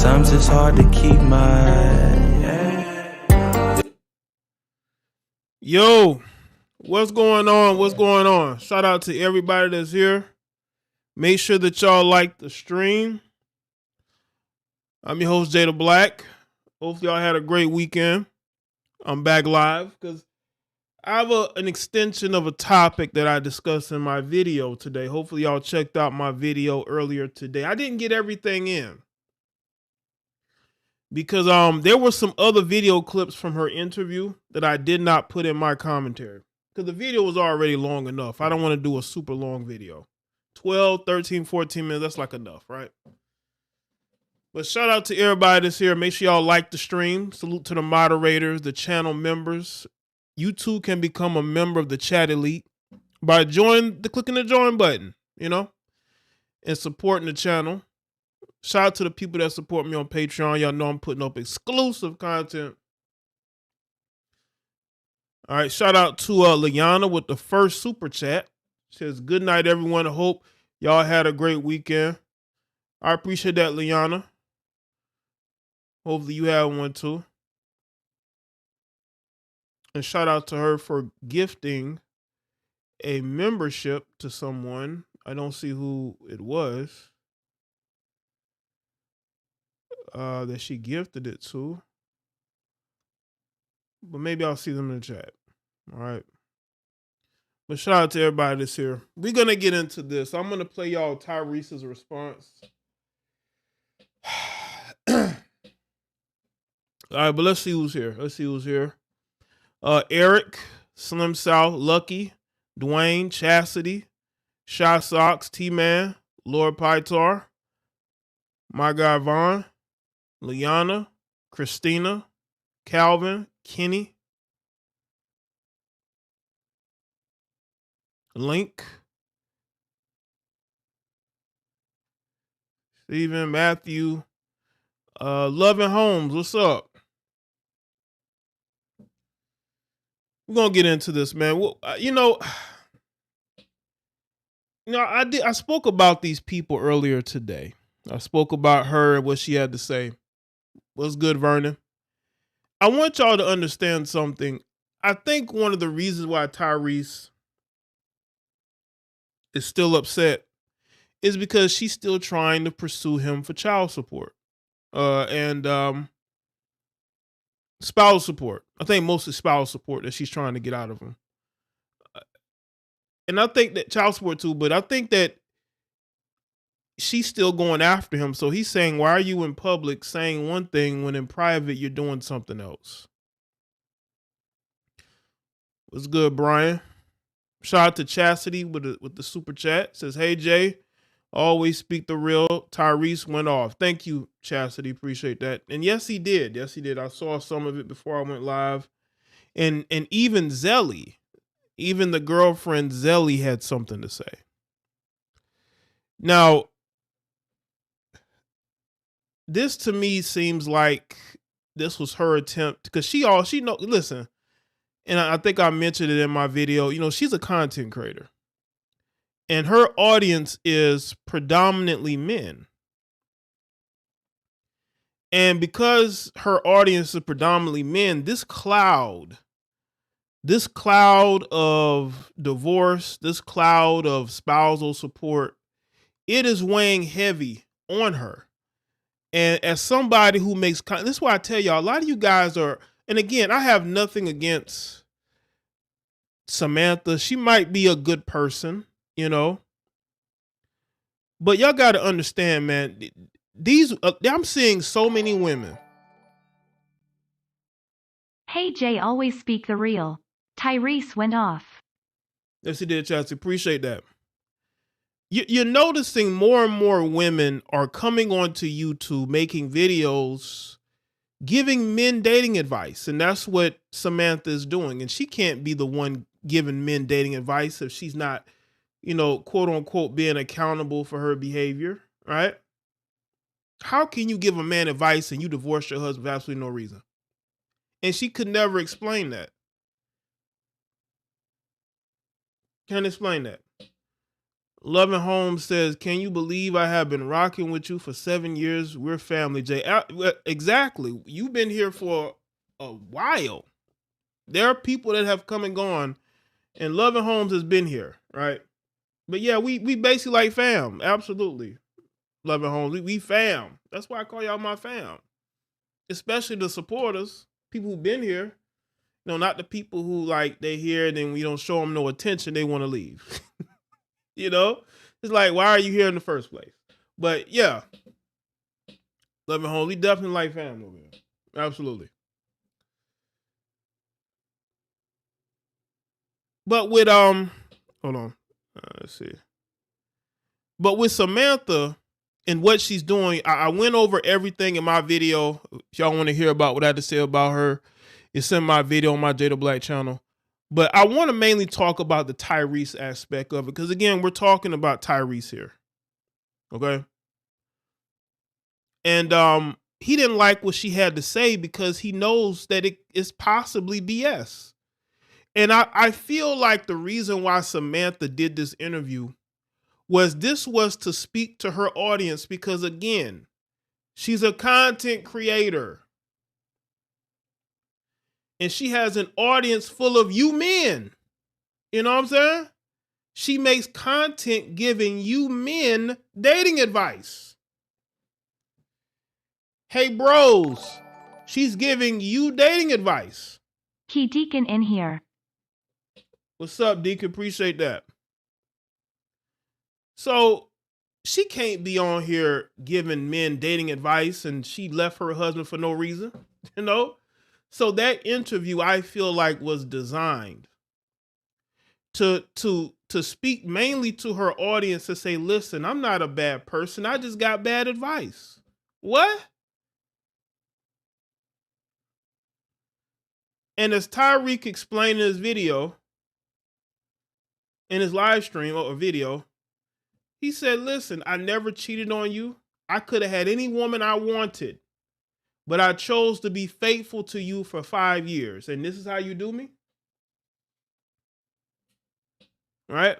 Sometimes it's hard to keep my Yo, what's going on? What's going on? Shout out to everybody that's here. Make sure that y'all like the stream. I'm your host, JayeDeBlack. Hopefully y'all had a great weekend. I'm back live because I have an extension of a topic that I discussed in my video today. Hopefully y'all checked out my video earlier today. I didn't get everything in because there were some other video clips from her interview that I did not put in my commentary because the video was already long enough. I don't want to do a super long video. 12, 13, 14 minutes, that's like enough, right? But shout out to everybody that's here. Make sure y'all like the stream. Salute to the moderators, the channel members. You too can become a member of the Chat Elite by clicking the join button, and supporting the channel. Shout out to the people that support me on Patreon. Y'all know I'm putting up exclusive content. All right, shout out to Liana with the first super chat. Says, good night, everyone. I hope y'all had a great weekend. I appreciate that, Liana. Hopefully you had one too. And shout out to her for gifting a membership to someone. I don't see who it was that she gifted it to. But maybe I'll see them in the chat. All right. But shout out to everybody that's here. We're going to get into this. I'm going to play y'all Tyrese's response. All right, but let's see who's here. Eric, Slim South, Lucky, Dwayne, Chastity, Shy Socks, T-Man, Lord Pytar, my guy Vaughn, Liana, Christina, Calvin, Kenny, Link, Stephen, Matthew, Loving Holmes, what's up? We're gonna get into this, man. Well, I spoke about these people earlier today. I spoke about her and what she had to say. What's good, Vernon? I want y'all to understand something. I think one of the reasons why Tyrese is still upset is because she's still trying to pursue him for child support and spousal support. I think mostly spousal support that she's trying to get out of him. And I think that child support too, but I think that she's still going after him. So he's saying, why are you in public saying one thing when in private you're doing something else? What's good, Brian? Shout out to Chastity with the super chat. Says, hey, Jay, always speak the real. Tyrese went off. Thank you, Chastity. Appreciate that. And yes, he did. Yes, he did. I saw some of it before I went live. And even Zeli, even the girlfriend Zeli had something to say. Now, this to me seems like this was her attempt because she know. Listen, and I think I mentioned it in my video. She's a content creator, and her audience is predominantly men. And because her audience is predominantly men, this cloud of divorce, this cloud of spousal support, it is weighing heavy on her. And as somebody who makes this is why I tell y'all, a lot of you guys are, and again, I have nothing against Samantha. She might be a good person, but y'all got to understand, man, I'm seeing so many women. Hey, Jay, always speak the real. Tyrese went off. Yes, he did, Chelsea. Appreciate that. You're noticing more and more women are coming onto YouTube making videos giving men dating advice. And that's what Samantha is doing. And she can't be the one giving men dating advice if she's not, quote unquote, being accountable for her behavior, right? How can you give a man advice and you divorce your husband for absolutely no reason? And she could never explain that. Can't explain that. Loving Home says, can you believe I have been rocking with you for 7 years? We're family, Jay. Exactly. You've been here for a while. There are people that have come and gone, and Loving Homes has been here, right? But yeah, we basically like fam. Absolutely. Loving Homes. We fam. That's why I call y'all my fam. Especially the supporters, people who've been here. You know, not the people who like they here and then we don't show them no attention, they want to leave. You know? It's like, why are you here in the first place? But yeah. Loving Home, we definitely like family over here. Absolutely. But with hold on. Let's see. But with Samantha and what she's doing, I went over everything in my video. If y'all want to hear about what I had to say about her, it's in my video on my JayeDeBlack channel. But I want to mainly talk about the Tyrese aspect of it. Because again, we're talking about Tyrese here. Okay. And he didn't like what she had to say because he knows that it is possibly BS. And I feel like the reason why Samantha did this interview was to speak to her audience because, again, she's a content creator. And she has an audience full of you men. You know what I'm saying? She makes content giving you men dating advice. Hey, bros, she's giving you dating advice. Key Deacon in here. What's up, Deacon? Appreciate that. So she can't be on here giving men dating advice and she left her husband for no reason, you know? So that interview, I feel like, was designed to speak mainly to her audience to say, listen, I'm not a bad person. I just got bad advice. What? And as Tyreek explained in his video, in his live stream or video, he said, listen, I never cheated on you. I could have had any woman I wanted, but I chose to be faithful to you for 5 years. And this is how you do me? Right?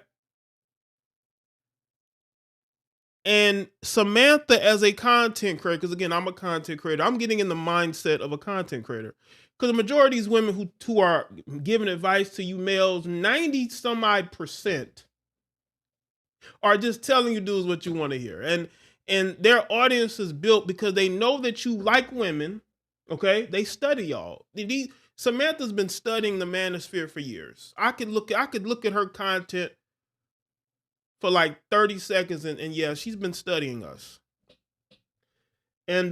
And Samantha as a content creator, because again, I'm a content creator. I'm getting in the mindset of a content creator. Because the majority of these women who are giving advice to you males, 90 some odd % are just telling you dudes what you want to hear. And their audience is built because they know that you like women. Okay. They study y'all. Samantha's been studying the manosphere for years. I could look at her content for like 30 seconds and yeah, she's been studying us. And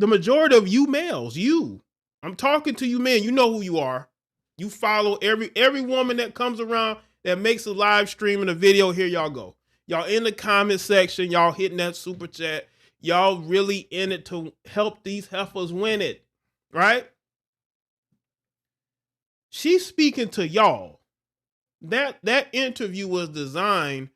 the majority of you males, I'm talking to you men, you know who you are. You follow every woman that comes around that makes a live stream and a video. Here y'all go. Y'all in the comment section, y'all hitting that super chat. Y'all really in it to help these heifers win it, right? She's speaking to y'all. That interview was designed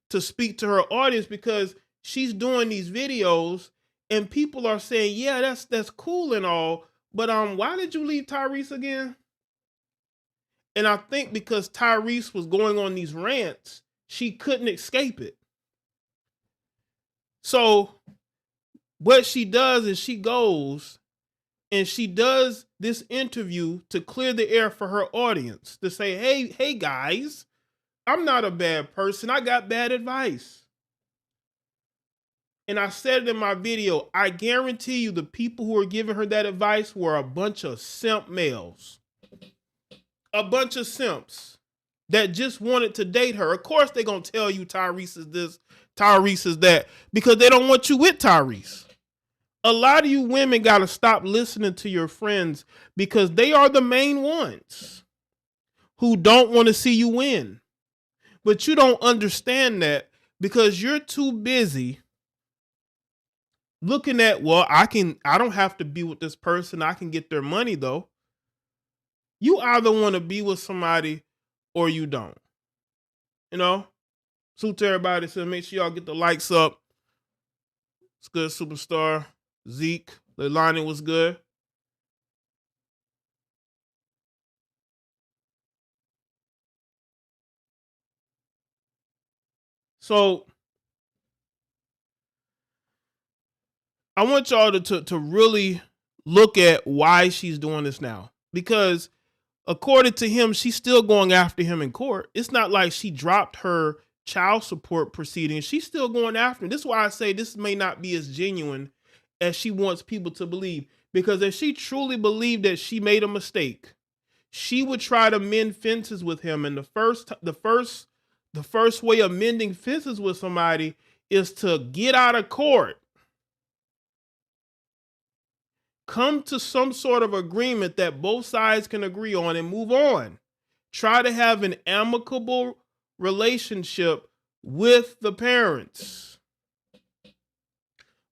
to speak to her audience because she's doing these videos and people are saying, yeah, that's cool and all, but why did you leave Tyrese again? And I think because Tyrese was going on these rants, she couldn't escape it. So what she does is she goes and she does this interview to clear the air for her audience to say, hey guys, I'm not a bad person. I got bad advice. And I said it in my video, I guarantee you the people who are giving her that advice were a bunch of simp males. A bunch of simps that just wanted to date her. Of course, they're going to tell you Tyrese is this, Tyrese is that, because they don't want you with Tyrese. A lot of you women got to stop listening to your friends because they are the main ones who don't want to see you win. But you don't understand that because you're too busy looking at, well, I don't have to be with this person. I can get their money though. You either want to be with somebody or you don't. You know? Salute to everybody. So make sure y'all get the likes up. It's good, superstar. Zeke. Leilani was good. So I want y'all to really look at why she's doing this now. Because according to him, she's still going after him in court. It's not like she dropped her child support proceedings. She's still going after him. This is why I say this may not be as genuine as she wants people to believe. Because if she truly believed that she made a mistake, she would try to mend fences with him. And the first way of mending fences with somebody is to get out of court. Come to some sort of agreement that both sides can agree on and move on. Try to have an amicable relationship with the parents.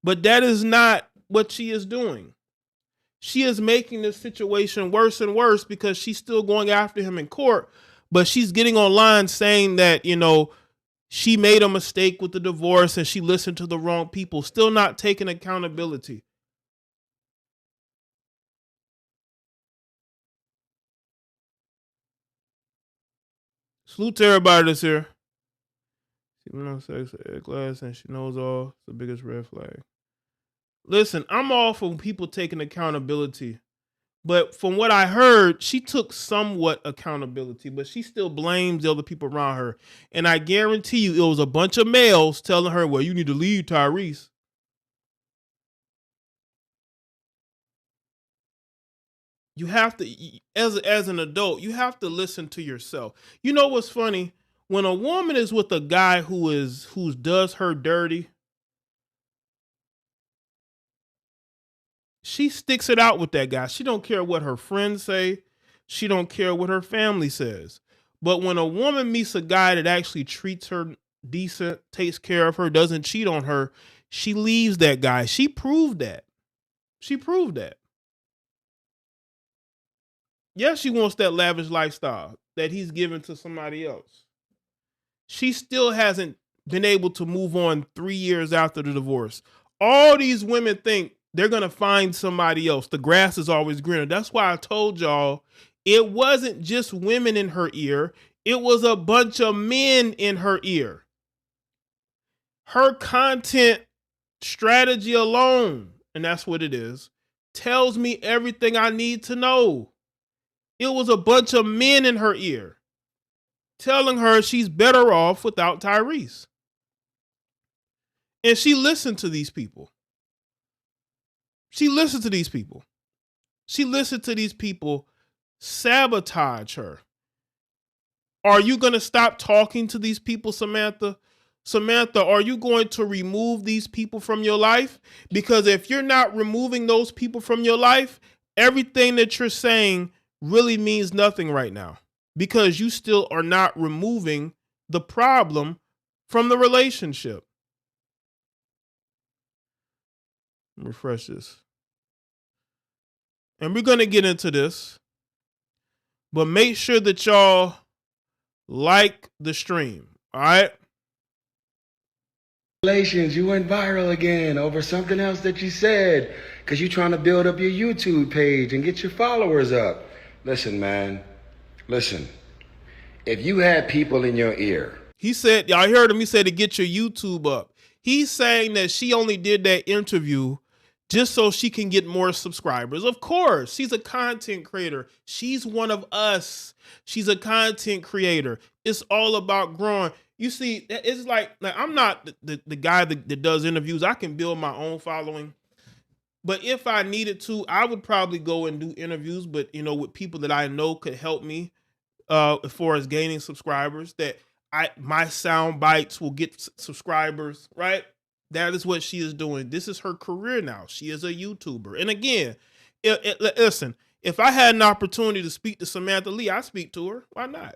But that is not what she is doing. She is making this situation worse and worse because she's still going after him in court, but she's getting online saying that, she made a mistake with the divorce and she listened to the wrong people, still not taking accountability. Salute to everybody that's here. She knows sex at class and she knows all. It's the biggest red flag. Listen, I'm all for people taking accountability. But from what I heard, she took somewhat accountability, but she still blames the other people around her. And I guarantee you it was a bunch of males telling her, well, you need to leave Tyrese. You have to, as an adult, you have to listen to yourself. You know what's funny? When a woman is with a guy who does her dirty, she sticks it out with that guy. She don't care what her friends say. She don't care what her family says. But when a woman meets a guy that actually treats her decent, takes care of her, doesn't cheat on her, she leaves that guy. She proved that. She proved that. Yes, she wants that lavish lifestyle that he's given to somebody else. She still hasn't been able to move on 3 years after the divorce. All these women think they're going to find somebody else. The grass is always greener. That's why I told y'all it wasn't just women in her ear. It was a bunch of men in her ear. Her content strategy alone, and that's what it is, tells me everything I need to know. It was a bunch of men in her ear telling her she's better off without Tyrese. And she listened to these people. She listened to these people. She listened to these people sabotage her. Are you going to stop talking to these people, Samantha? Samantha, are you going to remove these people from your life? Because if you're not removing those people from your life, everything that you're saying really means nothing right now. Because you still are not removing the problem from the relationship. Refresh this. And we're going to get into this. But make sure that y'all like the stream. All right? Congratulations, you went viral again over something else that you said because you're trying to build up your YouTube page and get your followers up. Listen, man. Listen. If you had people in your ear. He said, y'all heard him, he said to get your YouTube up. He's saying that she only did that interview just so she can get more subscribers. Of course, she's a content creator. She's one of us. She's a content creator. It's all about growing. You see, it's like I'm not the guy that does interviews. I can build my own following. But if I needed to, I would probably go and do interviews, but with people that I know could help me as far as gaining subscribers, that my sound bites will get subscribers, right? That is what she is doing. This is her career now. She is a YouTuber. And again, listen, if I had an opportunity to speak to Samantha Lee, I'd speak to her. Why not?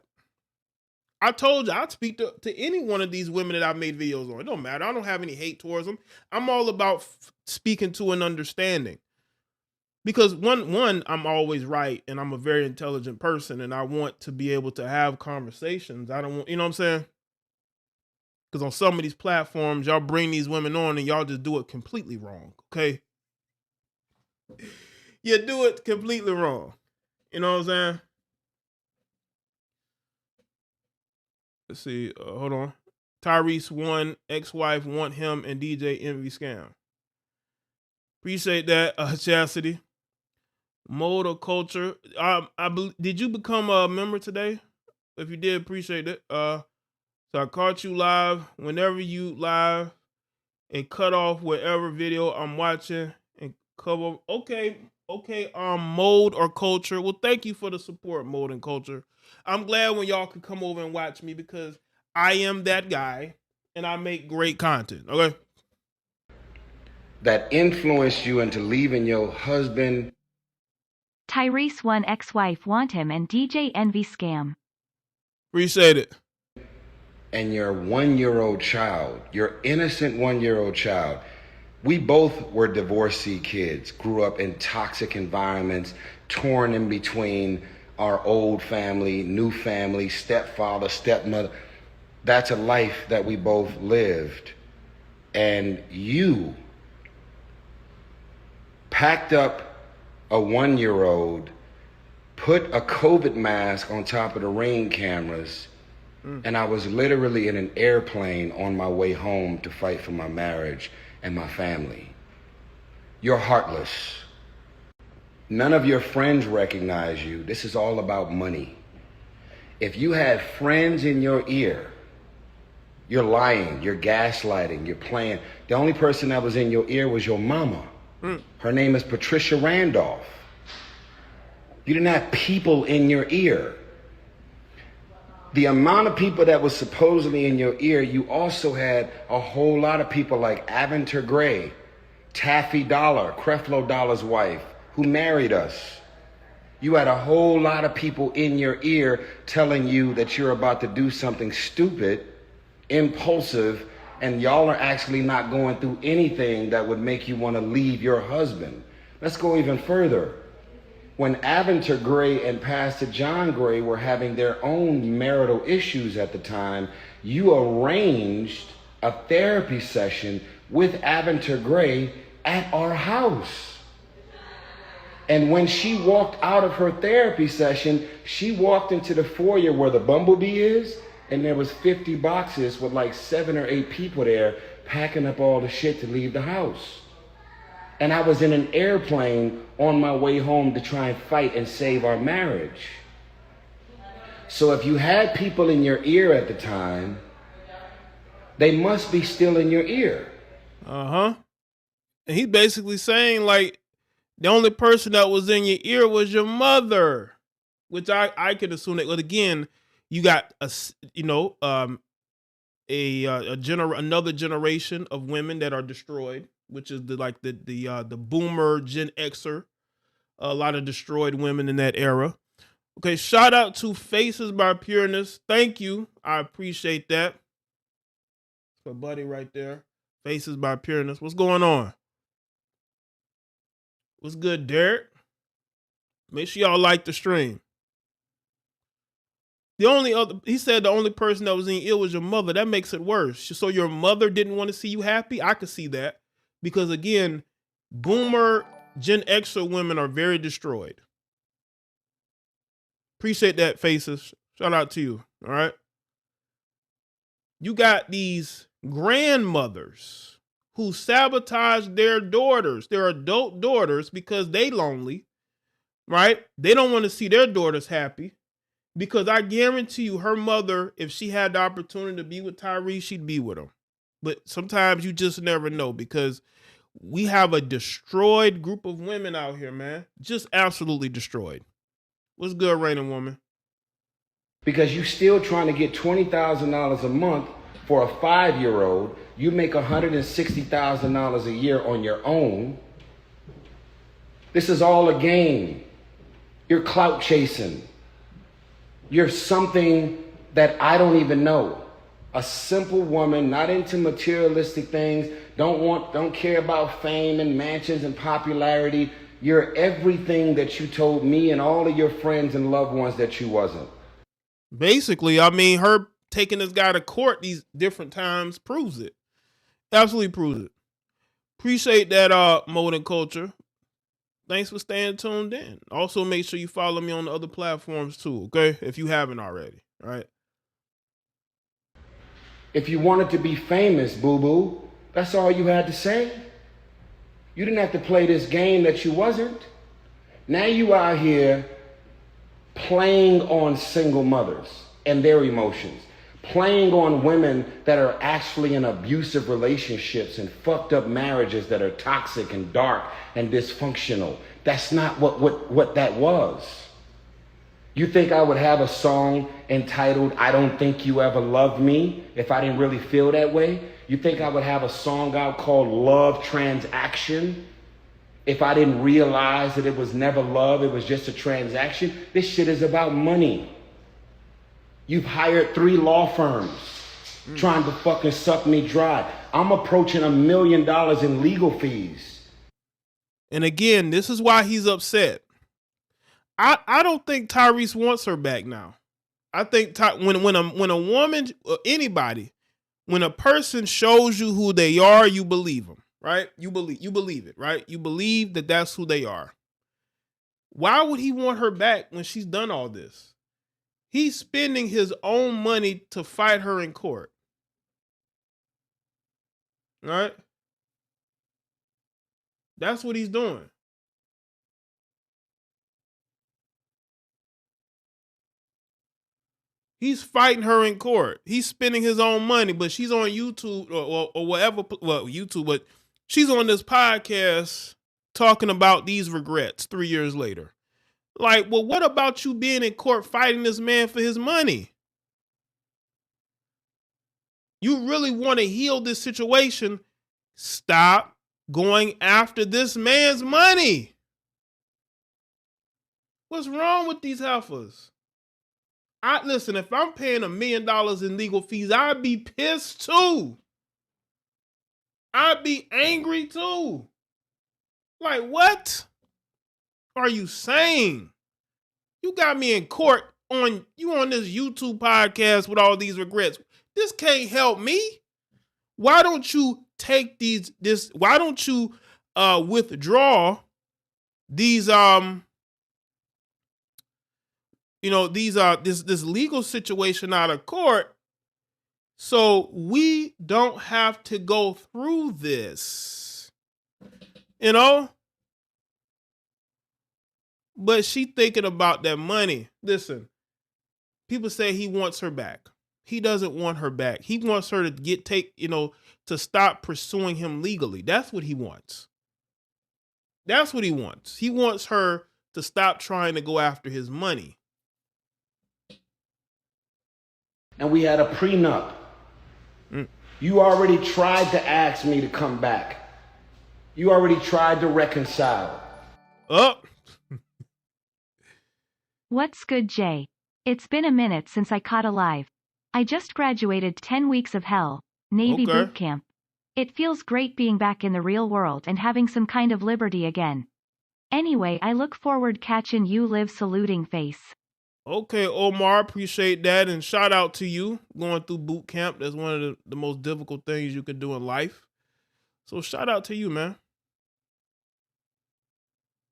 I told you I'd speak to any one of these women that I've made videos on. It don't matter. I don't have any hate towards them. I'm all about speaking to and understanding. Because one, I'm always right, and I'm a very intelligent person, and I want to be able to have conversations. I don't want, you know what I'm saying? Because on some of these platforms, y'all bring these women on and y'all just do it completely wrong, okay? You do it completely wrong. You know what I'm saying? Let's see. Hold on. Tyrese one ex-wife want him and DJ envy scam. Appreciate that, Chastity. Mode or culture. Did you become a member today? If you did, appreciate it. So I caught you live whenever you live and cut off whatever video I'm watching and cover. Okay. Mode or culture. Well, thank you for the support, mode and culture. I'm glad when y'all could come over and watch me because I am that guy and I make great content. Okay. That influenced you into leaving your husband. Tyrese one ex-wife want him and DJ envy scam. Appreciate it. And your 1-year-old child, your innocent 1-year-old child. We both were divorcee kids, grew up in toxic environments, torn in between our old family, new family, stepfather, stepmother. That's a life that we both lived. And you packed up a 1-year-old, put a COVID mask on top of the Ring cameras, and I was literally in an airplane on my way home to fight for my marriage and my family. You're heartless. None of your friends recognize you. This is all about money. If you had friends in your ear, you're lying, you're gaslighting, you're playing. The only person that was in your ear was your mama. Her name is Patricia Randolph. You didn't have people in your ear. The amount of people that was supposedly in your ear, you also had a whole lot of people like Aventer Gray, Taffy Dollar, Creflo Dollar's wife, who married us. You had a whole lot of people in your ear telling you that you're about to do something stupid, impulsive, and y'all are actually not going through anything that would make you want to leave your husband. Let's go even further. When Aventer Gray and Pastor John Gray were having their own marital issues at the time, you arranged a therapy session with Aventer Gray at our house. And when she walked out of her therapy session, she walked into the foyer where the bumblebee is, and there was 50 boxes with like 7 or 8 people there packing up all the shit to leave the house. And I was in an airplane on my way home to try and fight and save our marriage. So if you had people in your ear at the time, they must be still in your ear. And he's basically saying like the only person that was in your ear was your mother, which I could assume that. But again, you got another generation of women that are destroyed, which is the boomer Gen Xer. A lot of destroyed women in that era. Okay, shout out to Faces by Pureness. Thank you. I appreciate that. My buddy right there. Faces by Pureness. What's going on? What's good, Derek? Make sure y'all like the stream. He said the only person that was in your ear was your mother. That makes it worse. So your mother didn't want to see you happy? I could see that. Because again, boomer Gen Xer women are very destroyed. Appreciate that, Faces. Shout out to you. All right. You got these grandmothers who sabotage their daughters, their adult daughters, because they lonely, right? They don't want to see their daughters happy. Because I guarantee you, her mother, if she had the opportunity to be with Tyrese, she'd be with him. But sometimes you just never know, because we have a destroyed group of women out here, man. Just absolutely destroyed. What's good, Raining Woman? Because you still trying to get $20,000 a month for a 5-year-old. You make $160,000 a year on your own. This is all a game. You're clout chasing. You're something that I don't even know. A simple woman, not into materialistic things, don't care about fame and mansions and popularity. You're everything that you told me and all of your friends and loved ones that you wasn't. Basically, I mean, her taking this guy to court these different times proves it. Absolutely proves it. Appreciate that, Mode and Culture. Thanks for staying tuned in. Also, make sure you follow me on the other platforms too, okay? If you haven't already, all right? If you wanted to be famous, boo-boo, that's all you had to say. You didn't have to play this game that you wasn't. Now you out here playing on single mothers and their emotions, playing on women that are actually in abusive relationships and fucked up marriages that are toxic and dark and dysfunctional. That's not what that was. You think I would have a song entitled I Don't Think You Ever Loved Me if I didn't really feel that way? You think I would have a song out called Love Transaction if I didn't realize that it was never love, it was just a transaction? This shit is about money. You've hired 3 law firms trying to fucking suck me dry. I'm approaching $1 million in legal fees. And again, this is why he's upset. I don't think Tyrese wants her back now. I think when a woman, anybody, when a person shows you who they are, you believe them, right? You believe it, right? You believe that that's who they are. Why would he want her back when she's done all this? He's spending his own money to fight her in court. Right? That's what he's doing. He's fighting her in court. He's spending his own money, but she's on YouTube or whatever. Well, YouTube, but she's on this podcast talking about these regrets 3 years later. Like, well, what about you being in court fighting this man for his money? You really want to heal this situation? Stop going after this man's money. What's wrong with these heifers? Listen, if I'm paying $1 million in legal fees, I'd be pissed too. I'd be angry too. Like, what are you saying? You got me in court on this YouTube podcast with all these regrets. This can't help me. Why don't you take why don't you withdraw these this legal situation out of court so we don't have to go through this, but she thinking about that money. Listen, people say he wants her back. He doesn't want her back. He wants her to to stop pursuing him legally. That's what he wants. That's what he wants. He wants her to stop trying to go after his money. And we had a prenup. You already tried to ask me to come back. You already tried to reconcile. Oh. What's good, Jay? It's been a minute since I caught a live. I just graduated 10 weeks of hell, Navy boot camp. It feels great being back in the real world and having some kind of liberty again. Anyway, I look forward catching you live saluting face. Okay, Omar, appreciate that. And shout out to you going through boot camp. That's one of the most difficult things you can do in life. So shout out to you, man.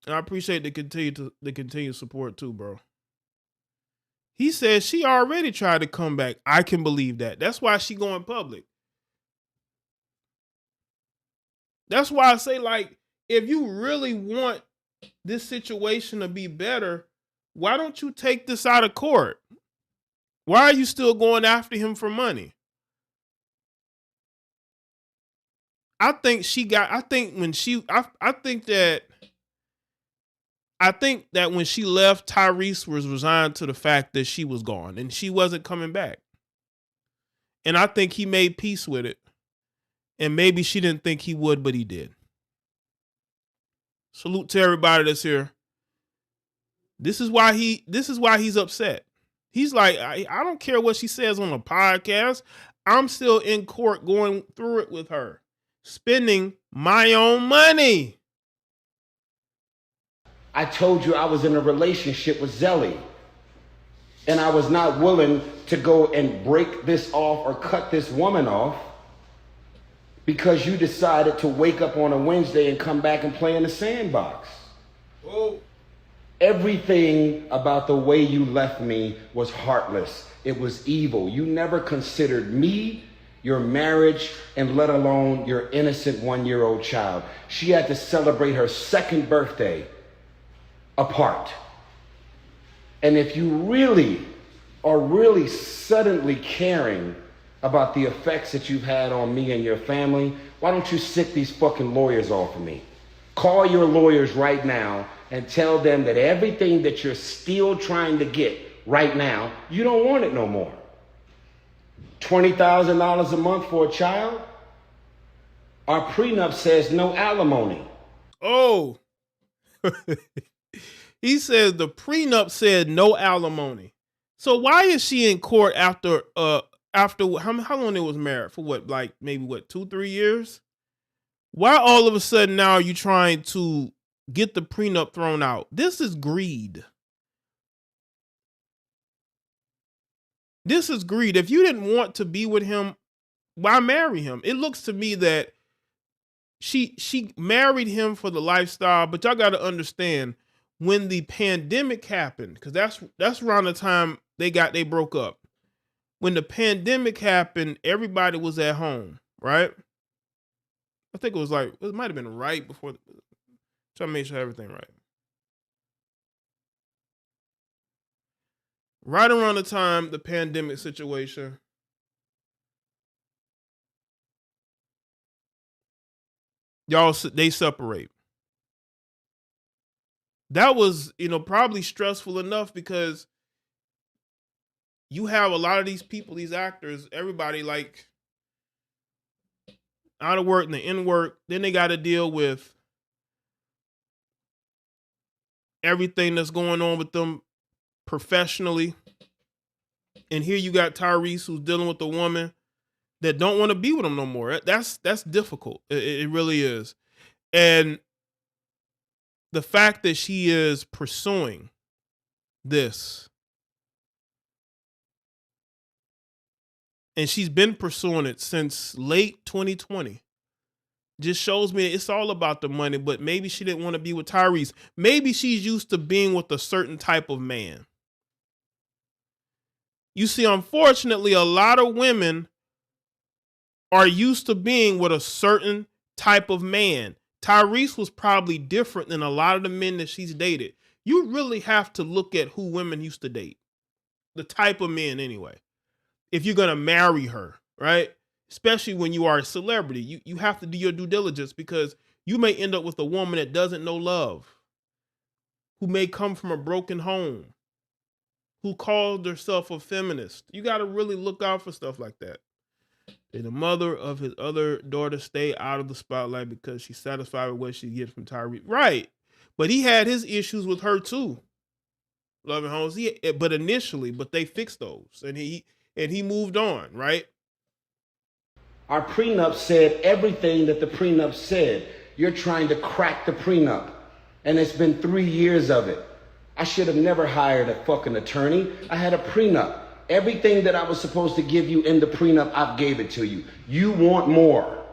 And I appreciate the continued support too, bro. He says she already tried to come back. I can believe that. That's why she going public. That's why I say, like, if you really want this situation to be better, why don't you take this out of court? Why are you still going after him for money? I think that when she left, Tyrese was resigned to the fact that she was gone and she wasn't coming back. And I think he made peace with it. And maybe she didn't think he would, but he did. Salute to everybody that's here. This is why he's upset. He's like, I don't care what she says on the podcast. I'm still in court going through it with her, spending my own money. I told you I was in a relationship with Zeli, and I was not willing to go and break this off or cut this woman off because you decided to wake up on a Wednesday and come back and play in the sandbox. Whoa. Everything about the way you left me was heartless. It was evil. You never considered me. your marriage, and let alone your innocent 1-year-old child. She had to celebrate her 2nd birthday apart. And if you really are really suddenly caring about the effects that you've had on me and your family, why don't you sit these fucking lawyers off of me? Call your lawyers right now and tell them that everything that you're still trying to get right now, you don't want it no more. $20,000 a month for a child? Our prenup says no alimony. Oh. He says the prenup said no alimony. So why is she in court after how long they was married? For what, like maybe 2-3 years? Why all of a sudden now are you trying to get the prenup thrown out? This is greed. This is greed. If you didn't want to be with him, why marry him? It looks to me that she married him for the lifestyle, but y'all got to understand when the pandemic happened, because that's around the time they broke up. When the pandemic happened, everybody was at home, right? I think it might have been right before. Trying to make sure everything right. Right around the time the pandemic situation. They separate. That was, probably stressful enough because you have a lot of these people, these actors, everybody like out of work and in work. Then they got to deal with everything that's going on with them professionally. And here you got Tyrese, who's dealing with a woman that don't want to be with him no more. That's difficult. It really is. And the fact that she is pursuing this, and she's been pursuing it since late 2020, just shows me it's all about the money. But maybe she didn't want to be with Tyrese. Maybe she's used to being with a certain type of man. You see, unfortunately, a lot of women are used to being with a certain type of man. Tyrese was probably different than a lot of the men that she's dated. You really have to look at who women used to date. The type of men, anyway. If you're going to marry her, right? Especially when you are a celebrity, you have to do your due diligence, because you may end up with a woman that doesn't know love, who may come from a broken home, who called herself a feminist. You got to really look out for stuff like that. Did the mother of his other daughter stay out of the spotlight because she's satisfied with what she gets from Tyrese? Right. But he had his issues with her too. Loving homes. But they fixed those. And he moved on, right? Our prenup said everything that the prenup said. You're trying to crack the prenup. And it's been 3 years of it. I should have never hired a fucking attorney. I had a prenup. Everything that I was supposed to give you in the prenup, I gave it to you. You want more.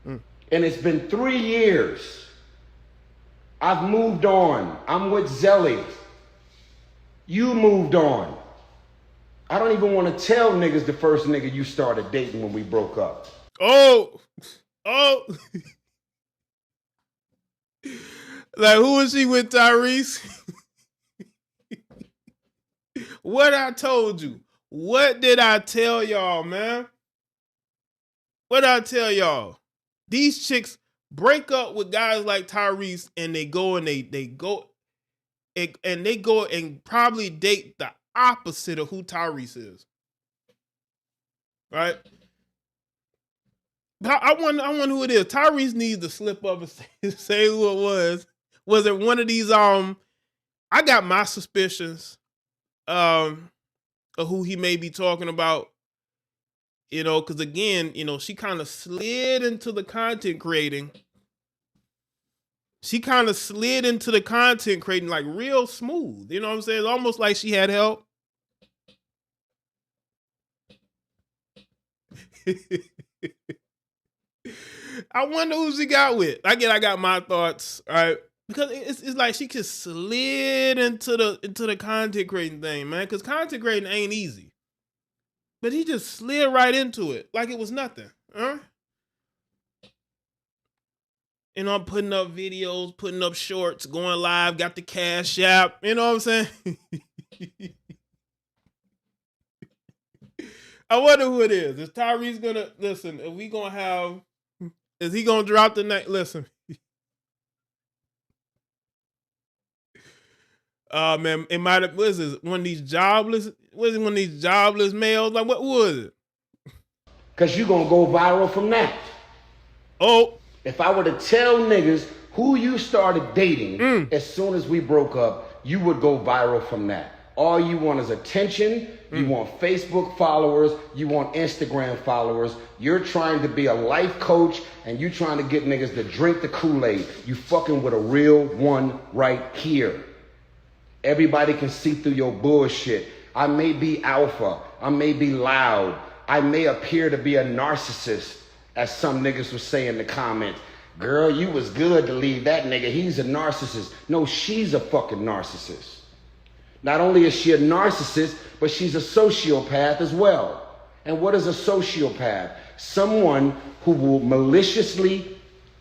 And it's been 3 years. I've moved on. I'm with Zeli. You moved on. I don't even want to tell niggas the first nigga you started dating when we broke up. Oh. Like, who was she with, Tyrese? What I told you. What did I tell y'all, man? What did I tell y'all? These chicks break up with guys like Tyrese, and they go and probably date the opposite of who Tyrese is. Right? I wonder who it is. Tyrese needs to slip up and say who it was. Was it one of these? I got my suspicions of who he may be talking about. Because again, she kind of slid into the content creating. She kind of slid into the content creating like real smooth. You know what I'm saying? It's almost like she had help. I wonder who she got with. Again, I got my thoughts, all right? Because it's like she just slid into the content creating thing, man. Because content creating ain't easy. But he just slid right into it like it was nothing. Huh? And I'm putting up videos, putting up shorts, going live, got the Cash App. You know what I'm saying? I wonder who it is. Is Tyrese gonna listen? Are we gonna have? Is he gonna drop the night? Listen. Man, it might have. What is this? One of these jobless? What is it? One of these jobless males? Like what was it? Cause you gonna go viral from that. Oh. If I were to tell niggas who you started dating as soon as we broke up, you would go viral from that. All you want is attention. You want Facebook followers. You want Instagram followers. You're trying to be a life coach and you trying to get niggas to drink the Kool-Aid. You fucking with a real one right here. Everybody can see through your bullshit. I may be alpha. I may be loud. I may appear to be a narcissist. As some niggas were saying in the comments, girl, you was good to leave that nigga. He's a narcissist. No, she's a fucking narcissist. Not only is she a narcissist, but she's a sociopath as well. And what is a sociopath? Someone who will maliciously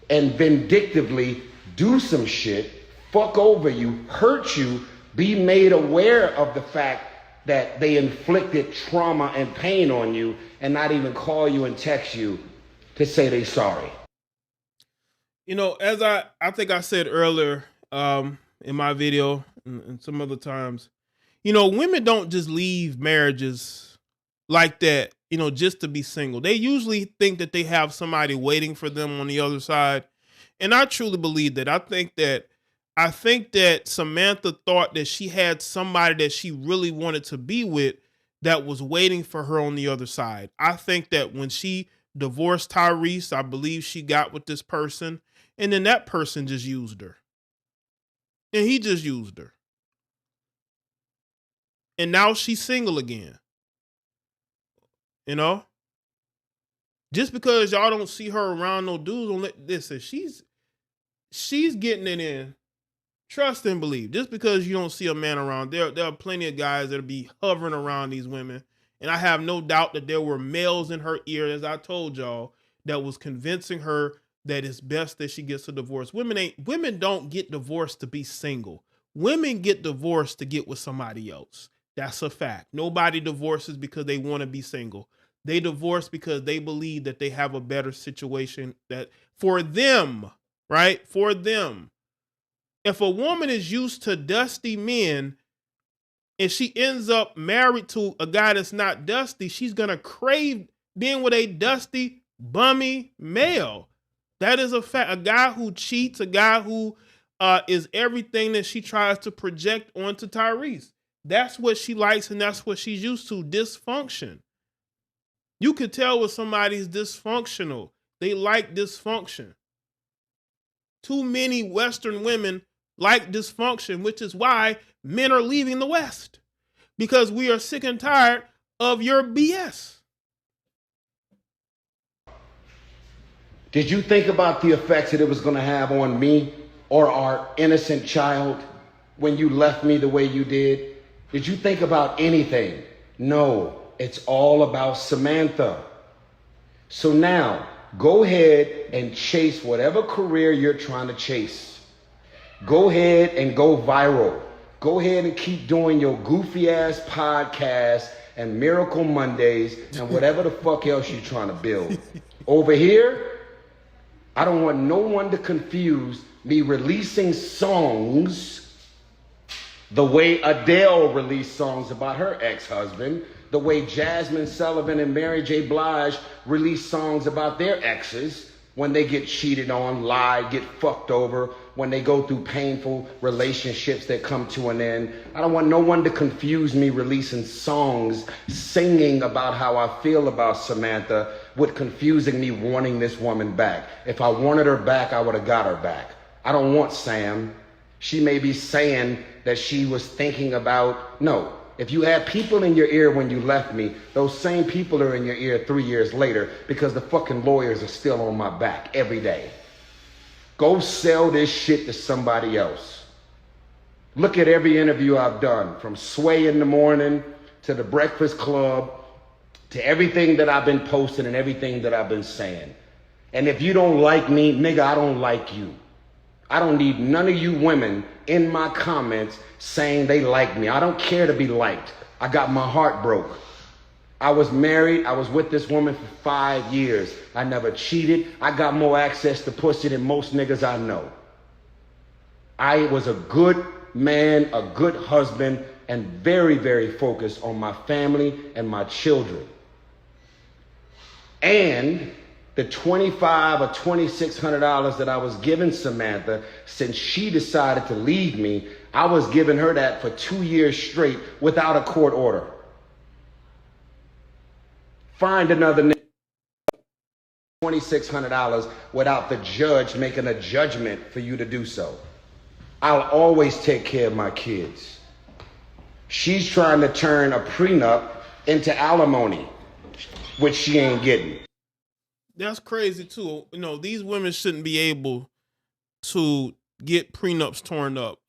and vindictively do some shit, fuck over you, hurt you, be made aware of the fact that they inflicted trauma and pain on you, and not even call you and text you to say they sorry. You know, as I think I said earlier in my video and some other times, you know, women don't just leave marriages like that, you know, just to be single. They usually think that they have somebody waiting for them on the other side. And I truly believe that. I think that Samantha thought that she had somebody that she really wanted to be with that was waiting for her on the other side. I think that when she divorced Tyrese, I believe she got with this person, and then that person just used her. And he just used her. And now she's single again. You know? Just because y'all don't see her around no dudes, don't let listen, she's getting it in. Trust and believe. Just because you don't see a man around, there are plenty of guys that'll be hovering around these women. And I have no doubt that there were males in her ear, as I told y'all, that was convincing her that it's best that she gets a divorce. Women don't get divorced to be single. Women get divorced to get with somebody else. That's a fact. Nobody divorces because they want to be single. They divorce because they believe that they have a better situation that for them, right? For them. If a woman is used to dusty men, and she ends up married to a guy that's not dusty, she's going to crave being with a dusty, bummy male. That is a fact. A guy who cheats, a guy who is everything that she tries to project onto Tyrese. That's what she likes and that's what she's used to, dysfunction. You could tell when somebody's dysfunctional. They like dysfunction. Too many Western women like dysfunction, which is why men are leaving the West, because we are sick and tired of your BS. Did you think about the effects that it was going to have on me or our innocent child when you left me the way you did? Did you think about anything? No, it's all about Samantha. So now, go ahead and chase whatever career you're trying to chase. Go ahead and go viral. Go ahead and keep doing your goofy ass podcast and Miracle Mondays and whatever the fuck else you're trying to build. Over here, I don't want no one to confuse me releasing songs the way Adele released songs about her ex-husband, the way Jasmine Sullivan and Mary J. Blige release songs about their exes when they get cheated on, lie, get fucked over, when they go through painful relationships that come to an end. I don't want no one to confuse me releasing songs, singing about how I feel about Samantha with confusing me wanting this woman back. If I wanted her back, I would have got her back. I don't want Sam. She may be saying that she was thinking about, no. If you had people in your ear when you left me, those same people are in your ear 3 years later because the fucking lawyers are still on my back every day. Go sell this shit to somebody else. Look at every interview I've done, from Sway in the Morning to the Breakfast Club to everything that I've been posting and everything that I've been saying. And if you don't like me, nigga, I don't like you. I don't need none of you women in my comments saying they like me. I don't care to be liked. I got my heart broke. I was married. I was with this woman for 5 years. I never cheated. I got more access to pussy than most niggas I know. I was a good man, a good husband, and very, very focused on my family and my children. And the $2,500 or $2,600 that I was giving Samantha since she decided to leave me, I was giving her that for 2 years straight without a court order. Find another nigga $2,600 without the judge making a judgment for you to do so. I'll always take care of my kids. She's trying to turn a prenup into alimony, which she ain't getting. That's crazy too. You know, these women shouldn't be able to get prenups torn up.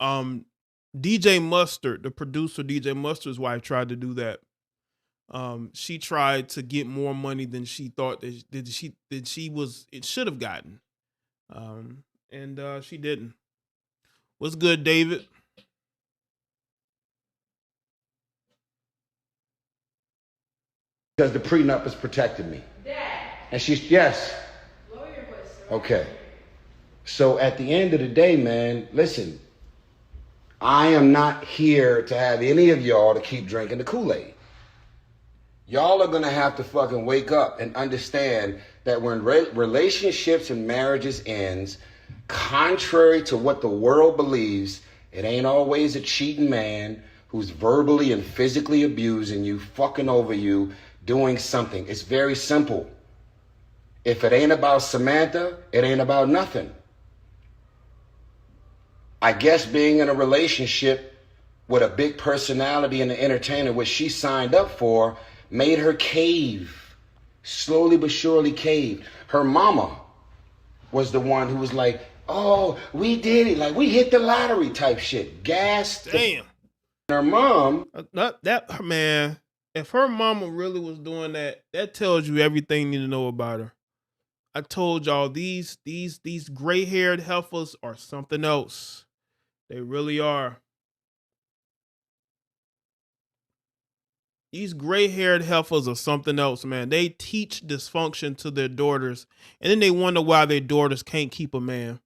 DJ Mustard, the producer, DJ Mustard's wife, tried to do that. She tried to get more money than she thought that it should have gotten. And she didn't. What's good, David? Because the prenup is protecting me. Dad. And she's, yes. Lower your voice, sir. Okay. So at the end of the day, man, listen, I am not here to have any of y'all to keep drinking the Kool-Aid. Y'all are going to have to fucking wake up and understand that when relationships and marriages ends, contrary to what the world believes, it ain't always a cheating man who's verbally and physically abusing you, fucking over you, doing something. It's very simple. If it ain't about Samantha, it ain't about nothing. I guess being in a relationship with a big personality and an entertainer, which she signed up for, made her cave. Slowly but surely cave. Her mama was the one who was like, oh, we did it. Like, we hit the lottery type shit. Gassed. Damn. Her mom. That man, if her mama really was doing that, that tells you everything you need to know about her. I told y'all these gray-haired heifers are something else. They really are. These gray-haired heifers are something else, man. They teach dysfunction to their daughters, and then they wonder why their daughters can't keep a man.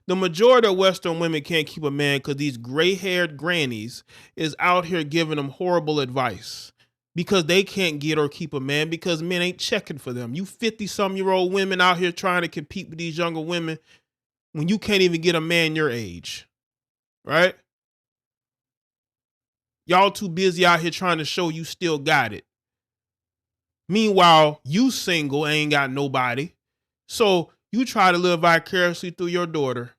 The majority of Western women can't keep a man because these gray-haired grannies is out here giving them horrible advice because they can't get or keep a man because men ain't checking for them. You 50-some-year-old women out here trying to compete with these younger women when you can't even get a man your age, right? Y'all too busy out here trying to show you still got it. Meanwhile, you single, ain't got nobody. So you try to live vicariously through your daughter.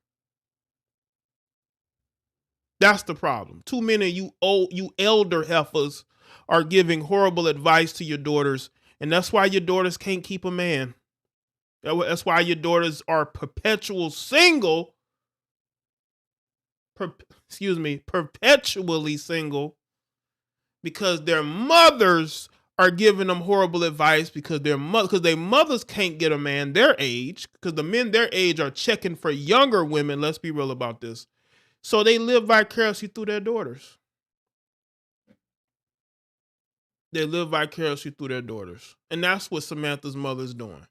That's the problem. Too many of you elder heifers are giving horrible advice to your daughters, and that's why your daughters can't keep a man. That's why your daughters are perpetual single. Perpetually single, because their mothers are giving them horrible advice because their mothers can't get a man their age because the men their age are checking for younger women. Let's be real about this. So they live vicariously through their daughters. They live vicariously through their daughters. And that's what Samantha's mother's doing.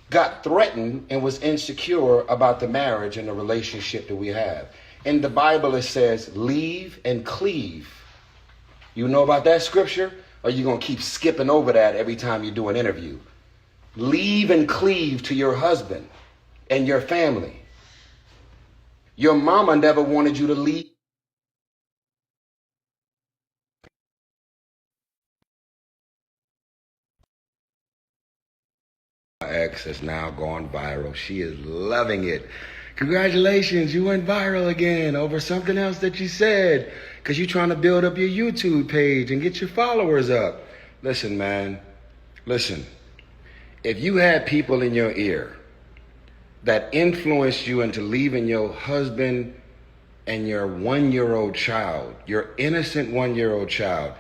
Got threatened and was insecure about the marriage and the relationship that we have. In the Bible, it says, leave and cleave. You know about that scripture? Or are you going to keep skipping over that every time you do an interview? Leave and cleave to your husband and your family. Your mama never wanted you to leave. My ex has now gone viral. She is loving it. Congratulations, you went viral again over something else that you said because you're trying to build up your YouTube page and get your followers up. Listen, man, listen. If you had people in your ear that influenced you into leaving your husband and your 1-year-old child, your innocent 1-year-old child,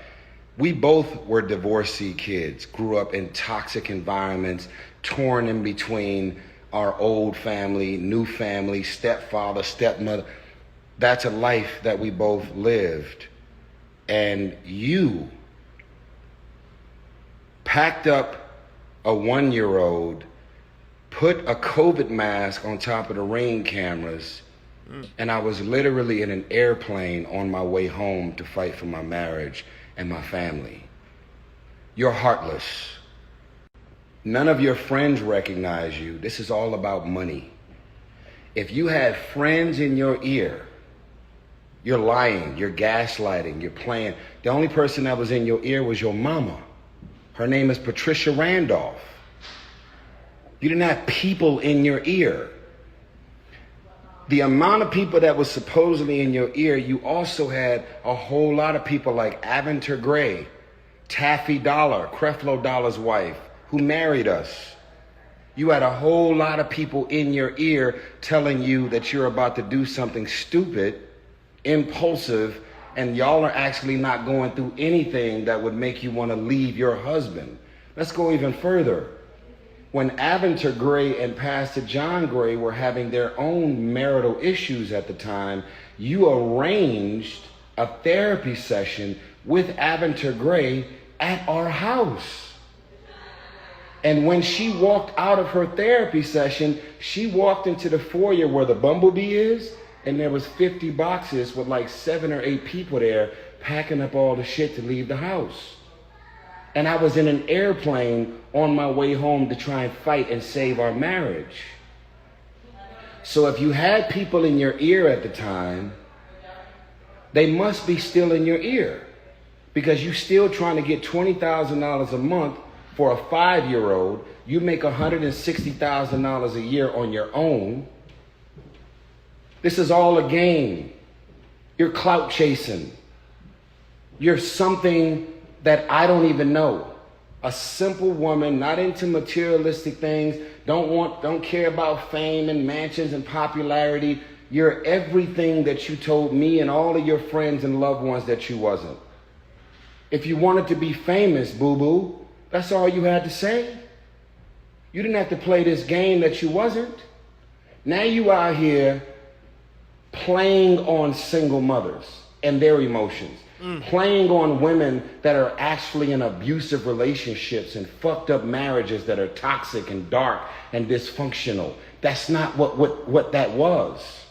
We both were divorcee kids, grew up in toxic environments, torn in between our old family, new family, stepfather, stepmother. That's a life that we both lived. And you packed up a 1-year-old, put a COVID mask on top of the Ring cameras, and I was literally in an airplane on my way home to fight for my marriage and my family. You're heartless. None of your friends recognize you. This is all about money. If you had friends in your ear, you're lying, you're gaslighting, you're playing. The only person that was in your ear was your mama. Her name is Patricia Randolph. You didn't have people in your ear. The amount of people that was supposedly in your ear, you also had a whole lot of people like Aventer Gray, Taffy Dollar, Creflo Dollar's wife, who married us. You had a whole lot of people in your ear telling you that you're about to do something stupid, impulsive, and y'all are actually not going through anything that would make you want to leave your husband. Let's go even further. When Aventer Gray and Pastor John Gray were having their own marital issues at the time, you arranged a therapy session with Aventer Gray at our house. And when she walked out of her therapy session, she walked into the foyer where the Bumblebee is, and there was 50 boxes with like 7 or 8 people there packing up all the shit to leave the house. And I was in an airplane on my way home to try and fight and save our marriage. So if you had people in your ear at the time, they must be still in your ear, because you're still trying to get $20,000 a month for a 5-year-old. You make $160,000 a year on your own. This is all a game. You're clout chasing. You're something that I don't even know. A simple woman, not into materialistic things, don't care about fame and mansions and popularity. You're everything that you told me and all of your friends and loved ones that you wasn't. If you wanted to be famous, boo-boo, that's all you had to say. You didn't have to play this game that you wasn't. Now you out here playing on single mothers and their emotions. Playing on women that are actually in abusive relationships and fucked up marriages that are toxic and dark and dysfunctional. That's not what that was.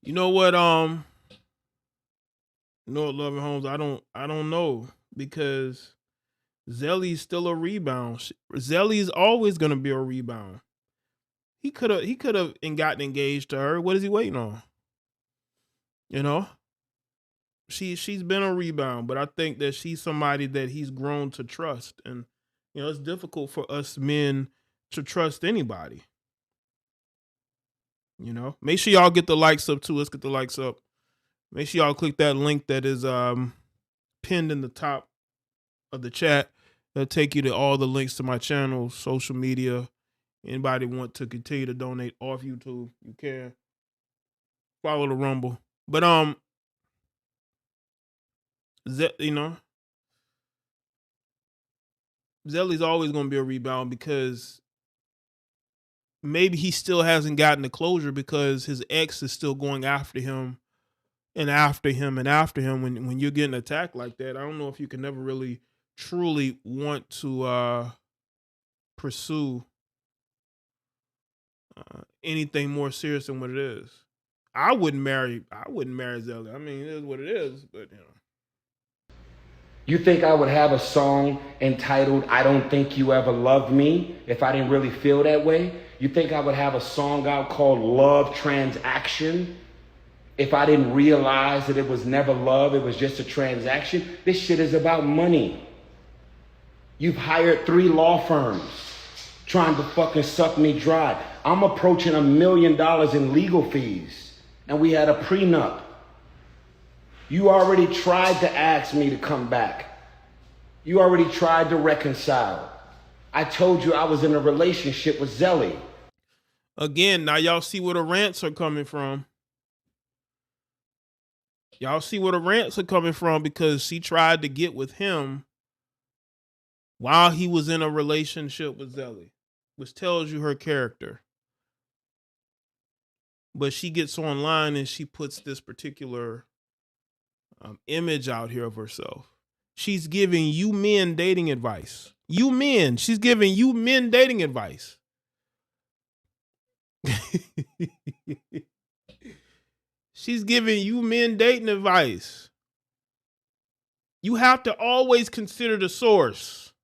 You know what, Loving Holmes, I don't know, because Zeli's still a rebound. Zeli's always gonna be a rebound. He could have gotten engaged to her. What is he waiting on? You know? She's been a rebound, but I think that she's somebody that he's grown to trust. And, you know, it's difficult for us men to trust anybody. You know, make sure y'all get the likes up too. Let's get the likes up. Make sure y'all click that link that is pinned in the top of the chat. That'll take you to all the links to my channel, social media. Anybody want to continue to donate off YouTube, you can. Follow the Rumble. But you know, Zeli's always going to be a rebound, because maybe he still hasn't gotten the closure because his ex is still going after him and after him and after him. When you're getting attacked like that, I don't know if you can never really truly want to pursue anything more serious than what it is. I wouldn't marry Zeli. I mean, it is what it is, but you know. You think I would have a song entitled "I Don't Think You Ever Loved Me" if I didn't really feel that way? You think I would have a song out called "Love Transaction" if I didn't realize that it was never love, it was just a transaction? This shit is about money. You've hired 3 law firms trying to fucking suck me dry. I'm approaching $1 million in legal fees, and we had a prenup. You already tried to ask me to come back. You already tried to reconcile. I told you I was in a relationship with Zeli. Again, now y'all see where the rants are coming from. Y'all see where the rants are coming from, because she tried to get with him while he was in a relationship with Zeli, which tells you her character. But she gets online and she puts this particular image out here of herself. She's giving you men dating advice. You men. She's giving you men dating advice. She's giving you men dating advice. You have to always consider the source.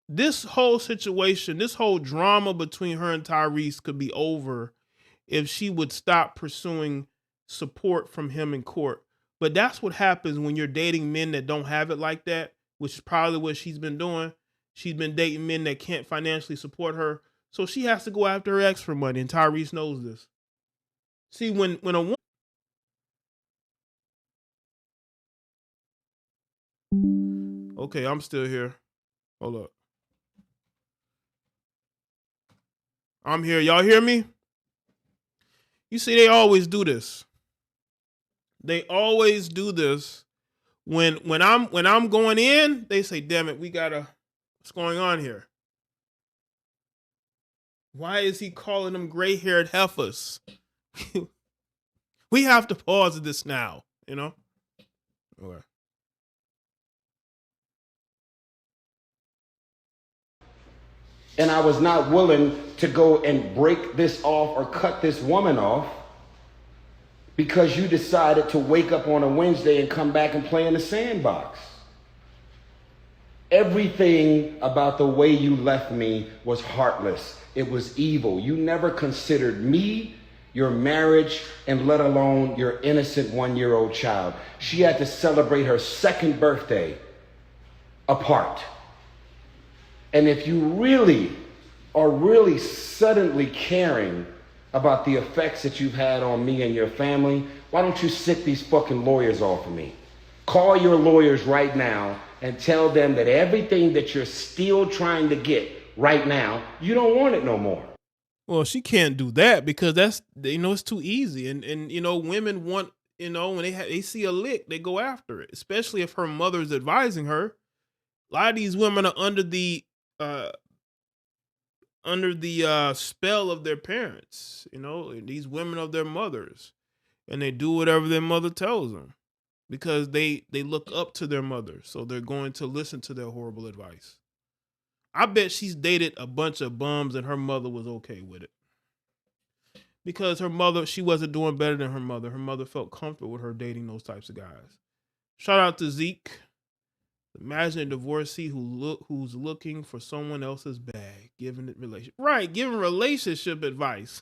This whole situation, this whole drama between her and Tyrese could be over if she would stop pursuing support from him in court. But that's what happens when you're dating men that don't have it like that, which is probably what she's been doing. She's been dating men that can't financially support her. So she has to go after her ex for money, and Tyrese knows this. See, when a woman... Okay, I'm still here. Hold up. I'm here. Y'all hear me? You see, they always do this. They always do this. When I'm going in, they say, damn it, what's going on here? Why is he calling them gray-haired heifers? We have to pause this now, you know? Okay. And I was not willing to go and break this off or cut this woman off because you decided to wake up on a Wednesday and come back and play in the sandbox. Everything about the way you left me was heartless. It was evil. You never considered me, your marriage, and let alone your innocent 1-year-old child. She had to celebrate her 2nd birthday apart. And if you really are really suddenly caring about the effects that you've had on me and your family, why don't you sit these fucking lawyers off of me? Call your lawyers right now and tell them that everything that you're still trying to get right now, you don't want it no more. Well, she can't do that because that's, it's too easy. And women want, when they see a lick, they go after it, especially if her mother's advising her. A lot of these women are under the spell of their parents, these women of their mothers, and they do whatever their mother tells them because they look up to their mother. So they're going to listen to their horrible advice. I bet she's dated a bunch of bums and her mother was okay with it because her mother, she wasn't doing better than her mother. Her mother felt comfortable with her dating those types of guys. Shout out to Zeke. Imagine a divorcee who's looking for someone else's bag, giving relationship advice.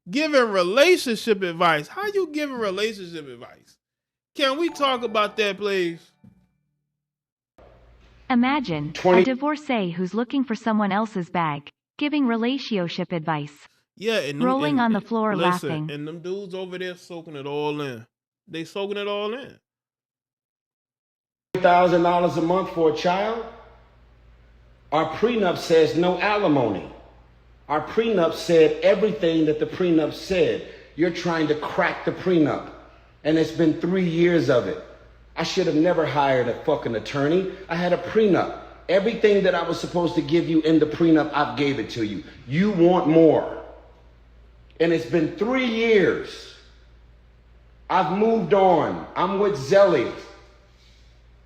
Giving relationship advice. How you giving relationship advice? Can we talk about that, please? Imagine a divorcee who's looking for someone else's bag, giving relationship advice. Yeah, and rolling on the floor laughing. And them dudes over there soaking it all in. They soaking it all in. $1,000 a month for a child. Our prenup says no alimony. Our prenup said everything that the prenup said. You're trying to crack the prenup. And it's been 3 years of it. I should have never hired a fucking attorney. I had a prenup. Everything that I was supposed to give you in the prenup, I gave it to you. You want more. And it's been 3 years. I've moved on. I'm with Zeli.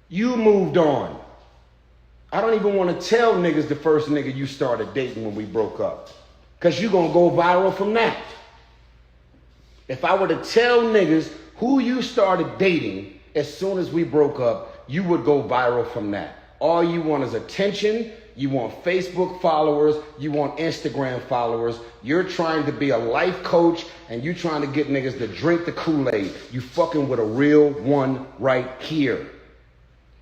You moved on. I don't even want to tell niggas the first nigga you started dating when we broke up. Because you're going to go viral from that. If I were to tell niggas who you started dating as soon as we broke up, you would go viral from that. All you want is attention. You want Facebook followers. You want Instagram followers. You're trying to be a life coach and you're trying to get niggas to drink the Kool-Aid. You fucking with a real one right here.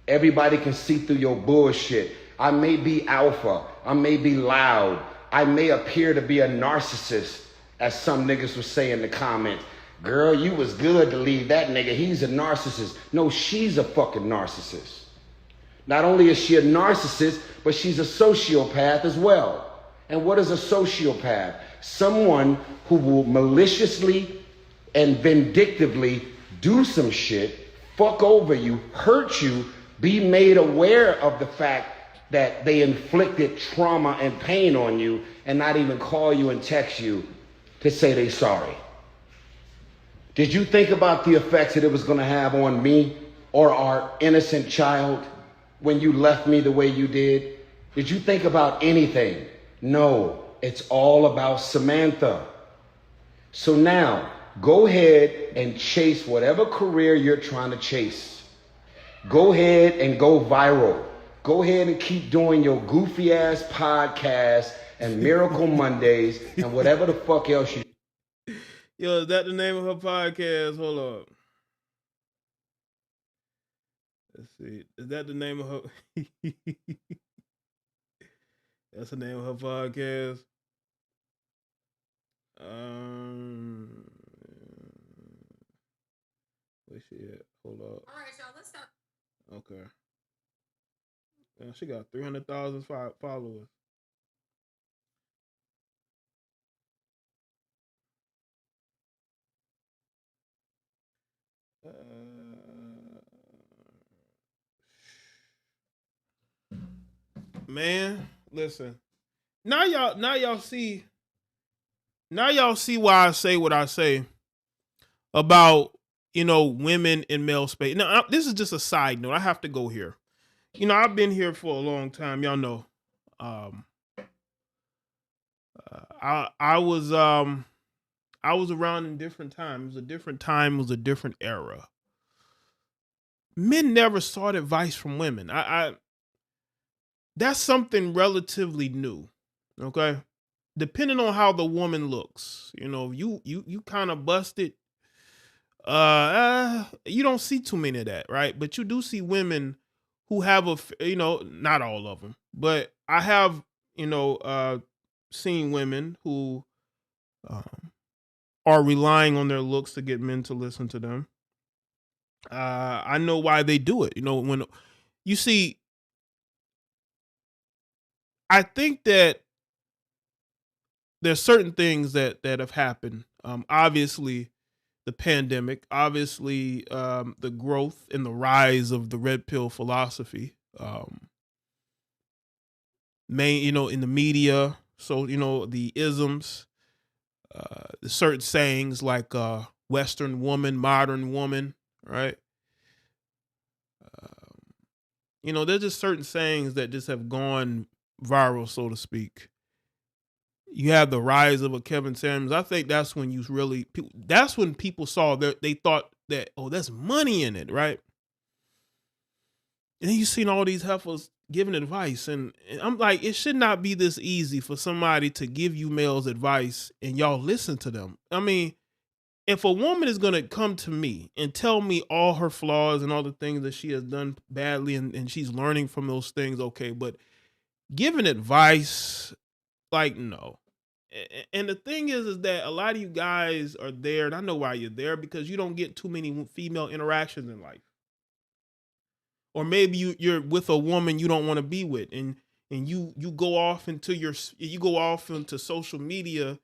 Everybody can see through your bullshit. I may be alpha. I may be loud. I may appear to be a narcissist, as some niggas would say in the comments. Girl, you was good to leave that nigga. He's a narcissist. No, she's a fucking narcissist. Not only is she a narcissist, but she's a sociopath as well. And what is a sociopath? Someone who will maliciously and vindictively do some shit, fuck over you, hurt you, be made aware of the fact that they inflicted trauma and pain on you, and not even call you and text you to say they sorry? Did you think about the effects that it was going to have on me or our innocent child when you left me the way you did? Did you think about anything? No, it's all about Samantha. So now, go ahead and chase whatever career you're trying to chase. Go ahead and go viral. Go ahead and keep doing your goofy ass podcast and Miracle Mondays and whatever the fuck else you. Yo, is that the name of her podcast? Hold up. Let's see. Is that the name of her? That's the name of her podcast. Where's she at? Hold up. All right, y'all. Let's start. Okay. Yeah, she got 300,000 followers. Man, listen. Now y'all see why I say what I say about, women in male space. Now, this is just a side note. I have to go here. I've been here for a long time. Y'all know. I was around in different times. It was a different time. It was a different era. Men never sought advice from women. That's something relatively new. Okay. Depending on how the woman looks, you kind of busted. You don't see too many of that, right? But you do see women who have not all of them, but I have, seen women who are relying on their looks to get men to listen to them. I know why they do it. When you see, I think that there's certain things that have happened. Obviously, the pandemic, obviously, the growth and the rise of the red pill philosophy, in the media. So, the isms, the certain sayings like Western woman, modern woman, right? There's just certain sayings that just have gone viral, so to speak. You have the rise of a Kevin Samuels. I think that's when that's when people saw that they thought that, oh, there's money in it, right? And then you seen all these heifers giving advice, and I'm like, it should not be this easy for somebody to give you males advice and y'all listen to them. I mean, if a woman is going to come to me and tell me all her flaws and all the things that she has done badly and she's learning from those things, okay, but giving advice, like, no. And the thing is that a lot of you guys are there, and I know why you're there, because you don't get too many female interactions in life. Or maybe you're with a woman you don't want to be with, and you go off into social media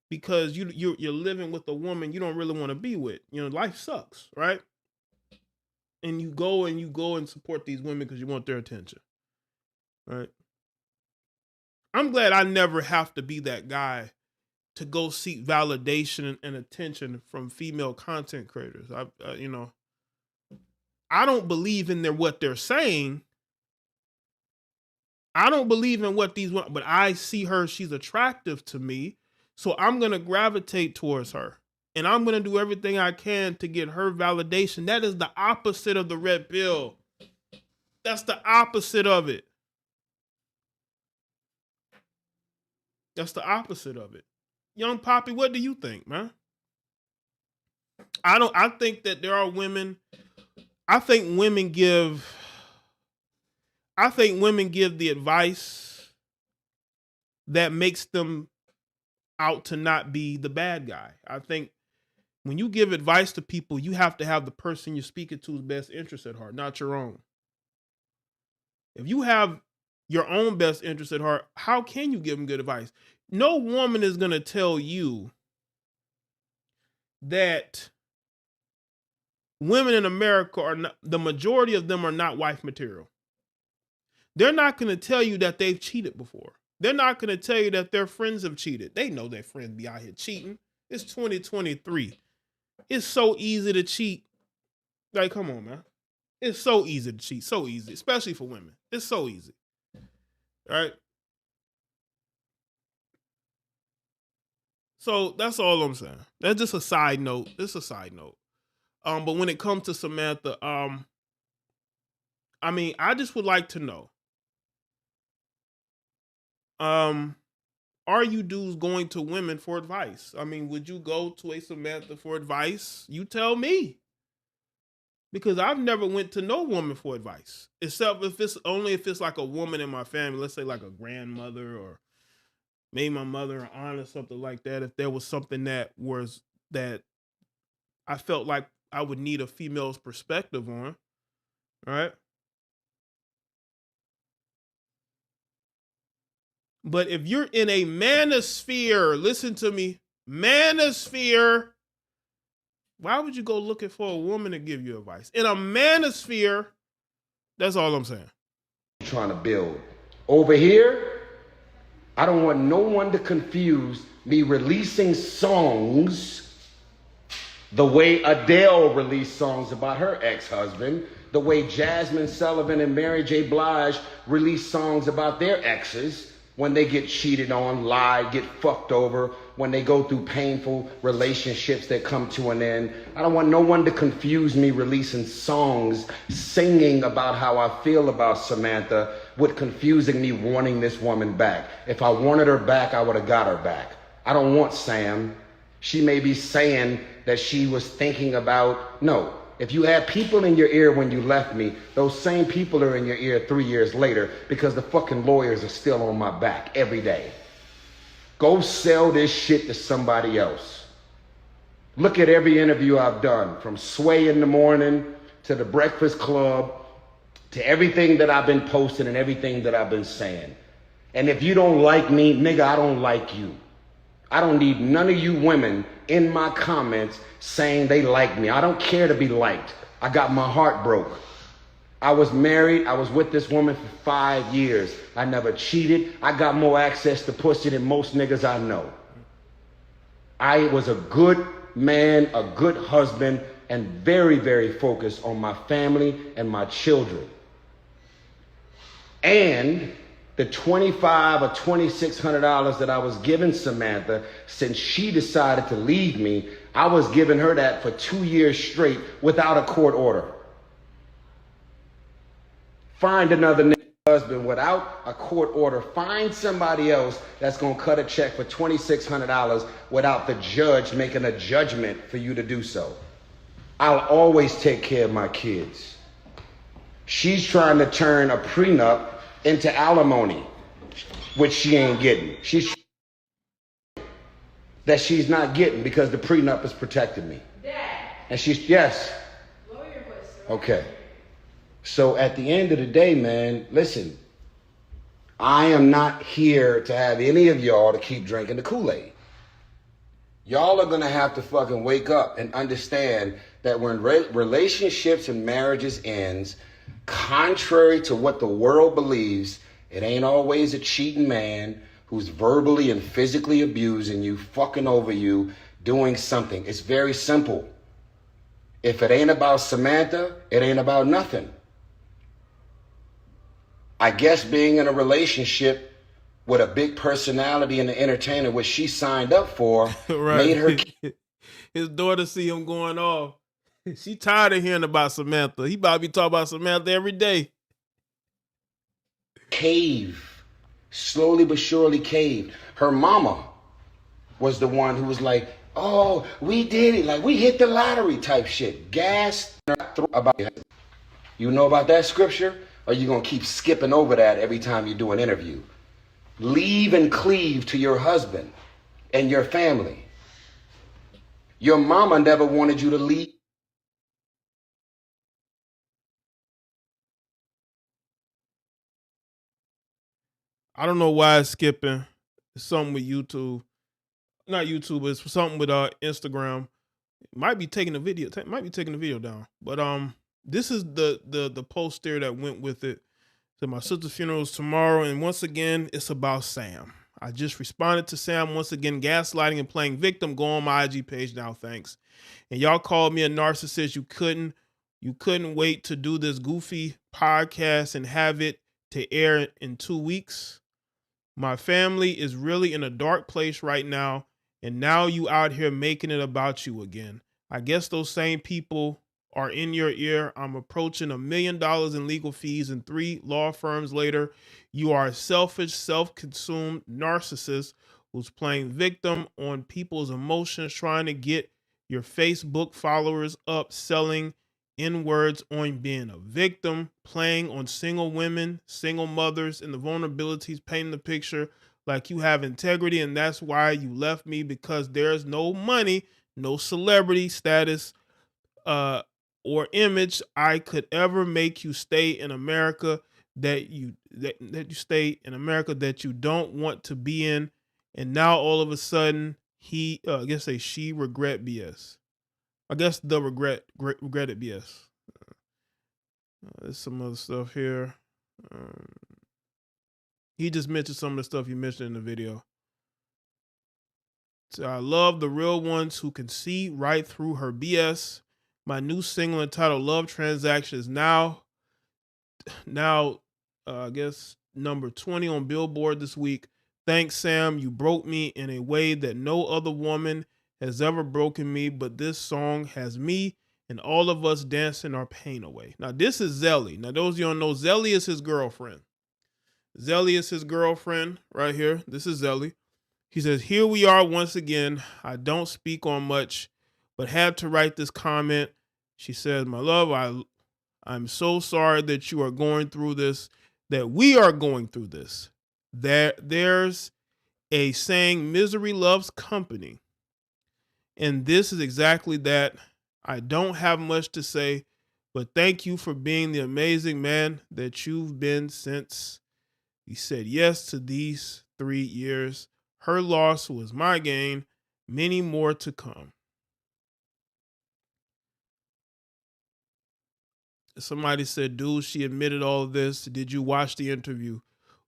because you're living with a woman you don't really want to be with. Life sucks, right? And you go and support these women because you want their attention, right? I'm glad I never have to be that guy to go seek validation and attention from female content creators. I don't believe in what they're saying. I don't believe in but I see her, she's attractive to me. So I'm going to gravitate towards her, and I'm going to do everything I can to get her validation. That is the opposite of the red pill. That's the opposite of it. That's the opposite of it. Young Poppy, what do you think, man? I think that there are women. I think women give the advice that makes them out to not be the bad guy. I think when you give advice to people, you have to have the person you're speaking to's best interest at heart, not your own. If you have your own best interest at heart, how can you give them good advice? No woman is going to tell you that women in America are not, the majority of them are not wife material. They're not going to tell you that they've cheated before. They're not going to tell you that their friends have cheated. They know their friends be out here cheating. It's 2023. It's so easy to cheat. Like, come on, man. It's so easy to cheat. So easy, especially for women. It's so easy. All right? So that's all I'm saying. That's just a side note. It's a side note. But when it comes to Samantha, I mean, I just would like to know, are you dudes going to women for advice? I mean, would you go to a Samantha for advice? You tell me. Because I've never went to no woman for advice, except if it's like a woman in my family, let's say like a grandmother or maybe my mother or aunt or something like that. If there was something that I felt like I would need a female's perspective on, right? But if you're in a manosphere, listen to me, manosphere, why would you go looking for a woman to give you advice? In a manosphere, that's all I'm saying. Trying to build. Over here, I don't want no one to confuse me releasing songs the way Adele released songs about her ex-husband, the way Jasmine Sullivan and Mary J. Blige release songs about their exes when they get cheated on, lied, get fucked over, when they go through painful relationships that come to an end. I don't want no one to confuse me releasing songs, singing about how I feel about Samantha with confusing me wanting this woman back. If I wanted her back, I would have got her back. I don't want Sam. She may be saying that she was thinking about, no. If you had people in your ear when you left me, those same people are in your ear 3 years later because the fucking lawyers are still on my back every day. Go sell this shit to somebody else. Look at every interview I've done, from Sway in the Morning to the Breakfast Club to everything that I've been posting and everything that I've been saying. And if you don't like me, nigga, I don't like you. I don't need none of you women in my comments saying they like me. I don't care to be liked. I got my heart broke. I was married. I was with this woman for 5 years. I never cheated. I got more access to pussy than most niggas I know. I was a good man, a good husband, and very, very focused on my family and my children. And the $2,500 or $2,600 that I was giving Samantha since she decided to leave me, I was giving her that for 2 years straight without a court order. Find another husband without a court order. Find somebody else that's going to cut a check for $2,600 without the judge making a judgment for you to do so. I'll always take care of my kids. She's trying to turn a prenup into alimony, which she ain't getting. She's not getting because the prenup is protecting me. Dad. And she's, yes. Lower your voice, sir. Okay. So at the end of the day, man, listen, I am not here to have any of y'all to keep drinking the Kool-Aid. Y'all are going to have to fucking wake up and understand that when relationships and marriages ends, contrary to what the world believes, it ain't always a cheating man who's verbally and physically abusing you, fucking over you, doing something. It's very simple. If it ain't about Samantha, it ain't about nothing. I guess being in a relationship with a big personality and an entertainer, which she signed up for, right, made her... His daughter see him going off. She tired of hearing about Samantha. He about to be talking about Samantha every day. Cave. Slowly but surely caved. Her mama was the one who was like, oh, we did it. Like, we hit the lottery type shit. Gassed about it. You know about that scripture? Or you going to keep skipping over that every time you do an interview? Leave and cleave to your husband and your family. Your mama never wanted you to leave. I don't know why it's skipping. It's something with YouTube. Not YouTube, but it's something with Instagram. Might be taking the video. Might be taking the video down. But this is the post there that went with it. So my sister's funeral is tomorrow, and once again, it's about Sam. I just responded to Sam once again, gaslighting and playing victim. Go on my IG page now, thanks. And y'all called me a narcissist. You couldn't wait to do this goofy podcast and have it to air in 2 weeks. My family is really in a dark place right now, and now you out here making it about you again. I guess those same people are in your ear. I'm approaching $1 million in legal fees, and 3 law firms later, you are a selfish, self-consumed narcissist who's playing victim on people's emotions, trying to get your Facebook followers up, selling N-words on being a victim, playing on single women, single mothers, and the vulnerabilities, painting the picture like you have integrity, and that's why you left me, because there's no money, no celebrity status, or image I could ever make you stay in America that you stay in America that you don't want to be in. And now all of a sudden I guess she regret BS. I guess the regretted BS. There's some other stuff here. He just mentioned some of the stuff you mentioned in the video. So I love the real ones who can see right through her BS. My new single entitled Love Transaction is now, I guess, number 20 on Billboard this week. Thanks, Sam. You broke me in a way that no other woman has ever broken me, but this song has me and all of us dancing our pain away. Now, this is Zeli. Now, those of you don't know, Zeli is his girlfriend. Zeli is his girlfriend right here. This is Zeli. He says, here we are once again. I don't speak on much, but had to write this comment. She says, my love, I'm so sorry that you are going through this, that we are going through this. There's a saying, misery loves company. And this is exactly that. I don't have much to say, but thank you for being the amazing man that you've been since you said yes to these 3 years. Her loss was my gain. Many more to come. Somebody said, dude, she admitted all of this. Did you watch the interview?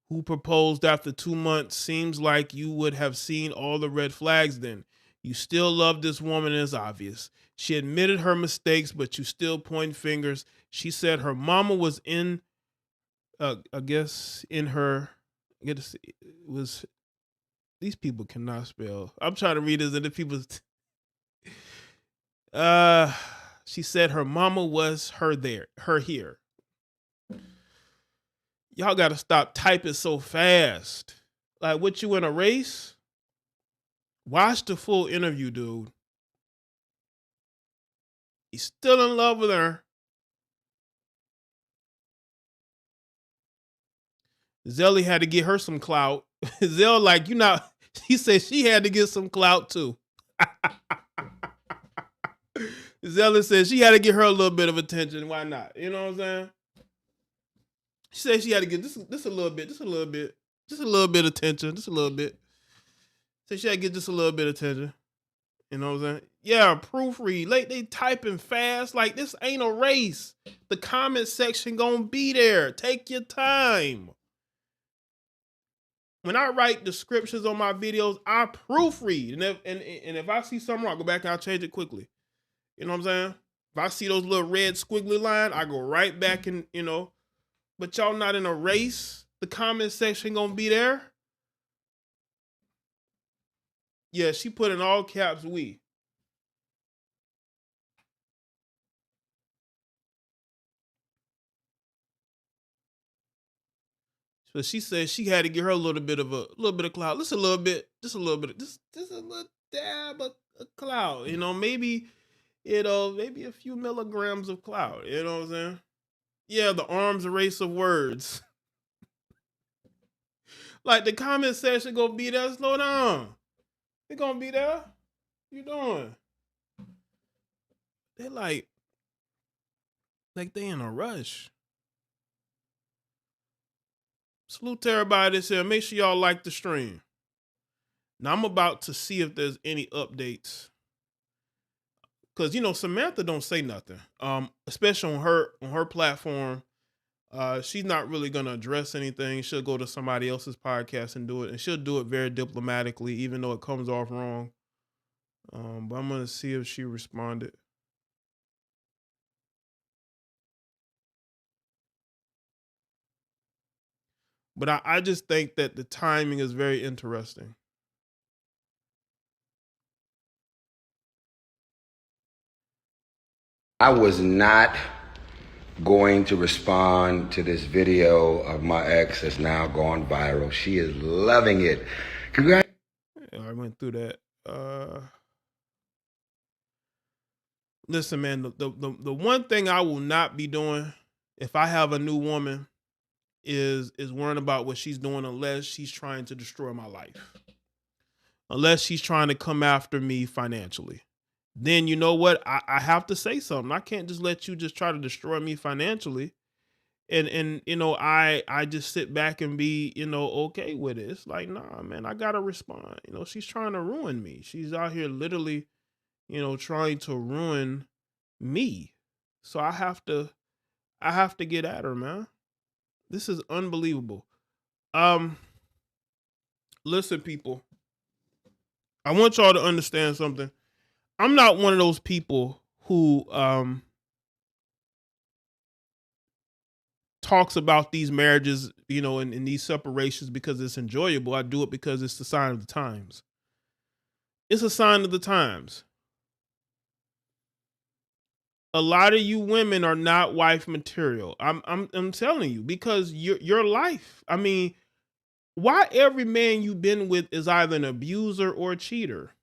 Who proposed after 2 months? Seems like you would have seen all the red flags then. You still love this woman, it's obvious. She admitted her mistakes, but you still point fingers. She said her mama was in, I guess, in her, it was, these people cannot spell. I'm trying to read this and the people, she said her mama was her here. Y'all got to stop typing so fast. Like, what, you in a race? Watch the full interview, dude. He's still in love with her. Zeli had to get her some clout. Zell, like, she said she had to get some clout too. Zeli said she had to get her a little bit of attention. Why not? You know what I'm saying? She said she had to get just a little bit attention, just a little bit. So she had to get just a little bit of attention. You know what I'm saying? Yeah, proofread. Like, they typing fast. Like, this ain't a race. The comment section gonna be there. Take your time. When I write descriptions on my videos, I proofread. And if I see something wrong, I go back and I'll change it quickly. You know what I'm saying? If I see those little red squiggly lines, I go right back and, but y'all not in a race. The comment section gonna be there. Yeah, she put in all caps, we. So she said she had to get her a little bit of clout. Just a little dab of clout. Maybe a few milligrams of clout. You know what I'm saying? Yeah, the arms race of words. Like, the comment section gonna be there. Slow down. They gonna be there. You doing? They're like they in a rush. Salute to everybody that's here. Make sure y'all like the stream. Now I'm about to see if there's any updates. Cause Samantha don't say nothing. Especially on her platform. She's not really gonna address anything. She'll go to somebody else's podcast and do it, and she'll do it very diplomatically, even though it comes off wrong. But I'm gonna see if she responded. But I just think that the timing is very interesting. I was not going to respond to this video of my ex that's now gone viral. She is loving it. Congrats. Yeah, I went through that. Listen, man, the one thing I will not be doing if I have a new woman is worrying about what she's doing unless she's trying to destroy my life. Unless she's trying to come after me financially. Then you know what? I have to say something. I can't just let you just try to destroy me financially. And I just sit back and be, okay with it. It's like, nah, man, I gotta respond. She's trying to ruin me. She's out here literally, trying to ruin me. So I have to get at her, man. This is unbelievable. Listen, people. I want y'all to understand something. I'm not one of those people who talks about these marriages, and these separations because it's enjoyable. I do it because it's the sign of the times. It's a sign of the times. A lot of you women are not wife material. I'm telling you, because your life. I mean, why every man you've been with is either an abuser or a cheater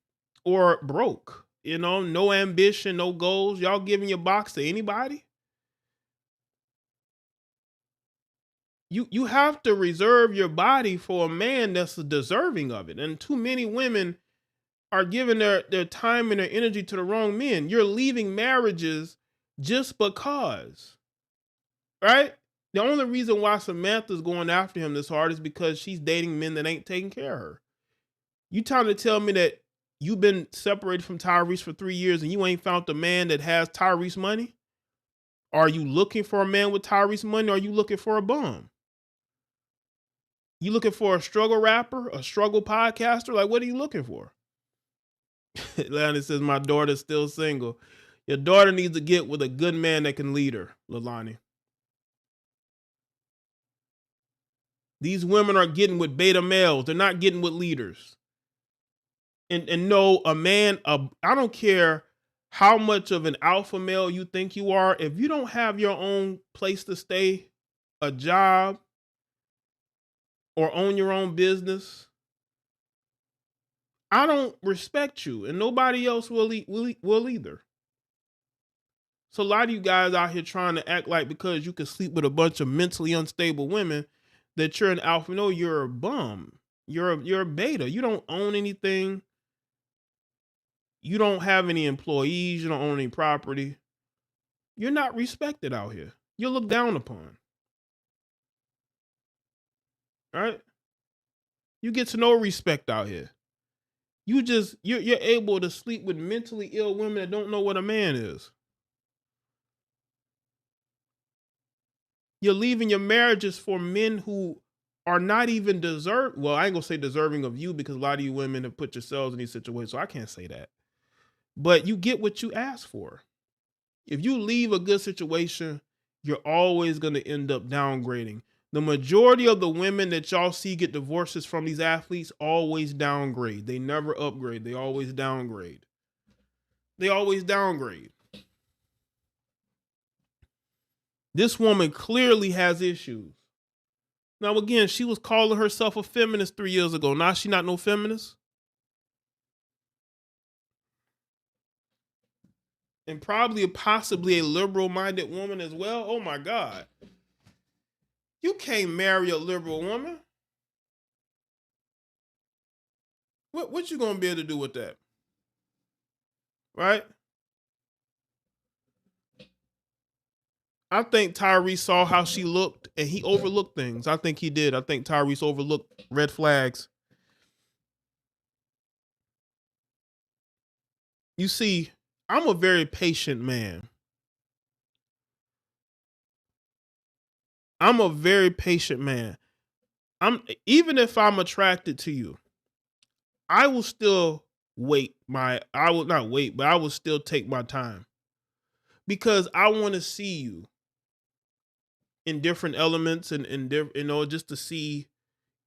or broke? No ambition, no goals. Y'all giving your box to anybody? You have to reserve your body for a man that's deserving of it. And too many women are giving their time and their energy to the wrong men. You're leaving marriages just because, right? The only reason why Samantha's going after him this hard is because she's dating men that ain't taking care of her. You trying to tell me that you've been separated from Tyrese for 3 years and you ain't found the man that has Tyrese money? Are you looking for a man with Tyrese money, or are you looking for a bum? You looking for a struggle rapper, a struggle podcaster? Like, what are you looking for? Lani says, my daughter's still single. Your daughter needs to get with a good man that can lead her, Lalani. These women are getting with beta males. They're not getting with leaders. And no, a man, I don't care how much of an alpha male you think you are. If you don't have your own place to stay, a job, or own your own business, I don't respect you, and nobody else will either. So a lot of you guys out here trying to act like because you can sleep with a bunch of mentally unstable women that you're an alpha. No, you're a bum. You're a beta. You don't own anything. You don't have any employees. You don't own any property. You're not respected out here. You're looked down upon. Right? You get to no respect out here. You're able to sleep with mentally ill women that don't know what a man is. You're leaving your marriages for men who are not even well, I ain't gonna say deserving of you, because a lot of you women have put yourselves in these situations, so I can't say that. But you get what you ask for. If you leave a good situation, you're always gonna end up downgrading. The majority of the women that y'all see get divorces from these athletes always downgrade. They never upgrade. They always downgrade. They always downgrade. This woman clearly has issues. Now, again, she was calling herself a feminist 3 years ago. Now she not no feminist. And probably possibly a liberal-minded woman as well. Oh, my God. You can't marry a liberal woman. What you going to be able to do with that? Right? I think Tyrese saw how she looked and he overlooked things. I think he did. I think Tyrese overlooked red flags. You see, I'm a very patient man. I'm a very patient man. Even if I'm attracted to you, I will still I will not wait, but I will still take my time because I want to see you in different elements and just to see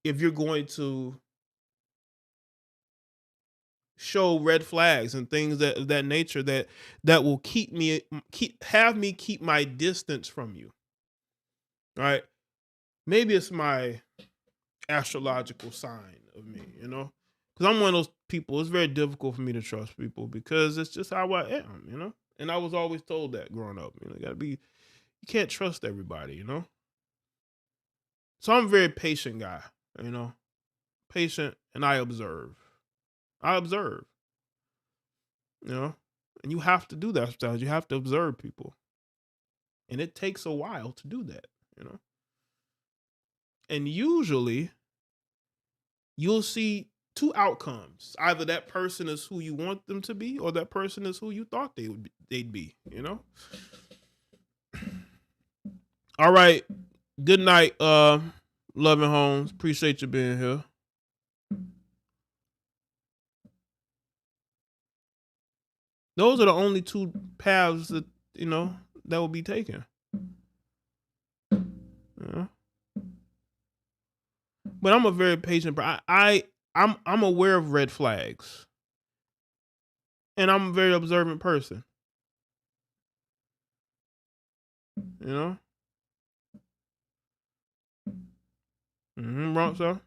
if you're going to show red flags and things of that nature that will keep my distance from you. Right? Maybe it's my astrological sign of me, because I'm one of those people. It's very difficult for me to trust people because it's just how I am, and I was always told that growing up. You can't trust everybody. So I'm a very patient guy, patient, and I observe. And you have to do that sometimes. You have to observe people, and it takes a while to do that. And usually you'll see two outcomes. Either that person is who you want them to be, or that person is who you thought they'd be, All right. Good night, Loving Homes. Appreciate you being here. Those are the only two paths that, that will be taken. Yeah. But I'm a very patient, I'm aware of red flags. And I'm a very observant person. Wrong, sir.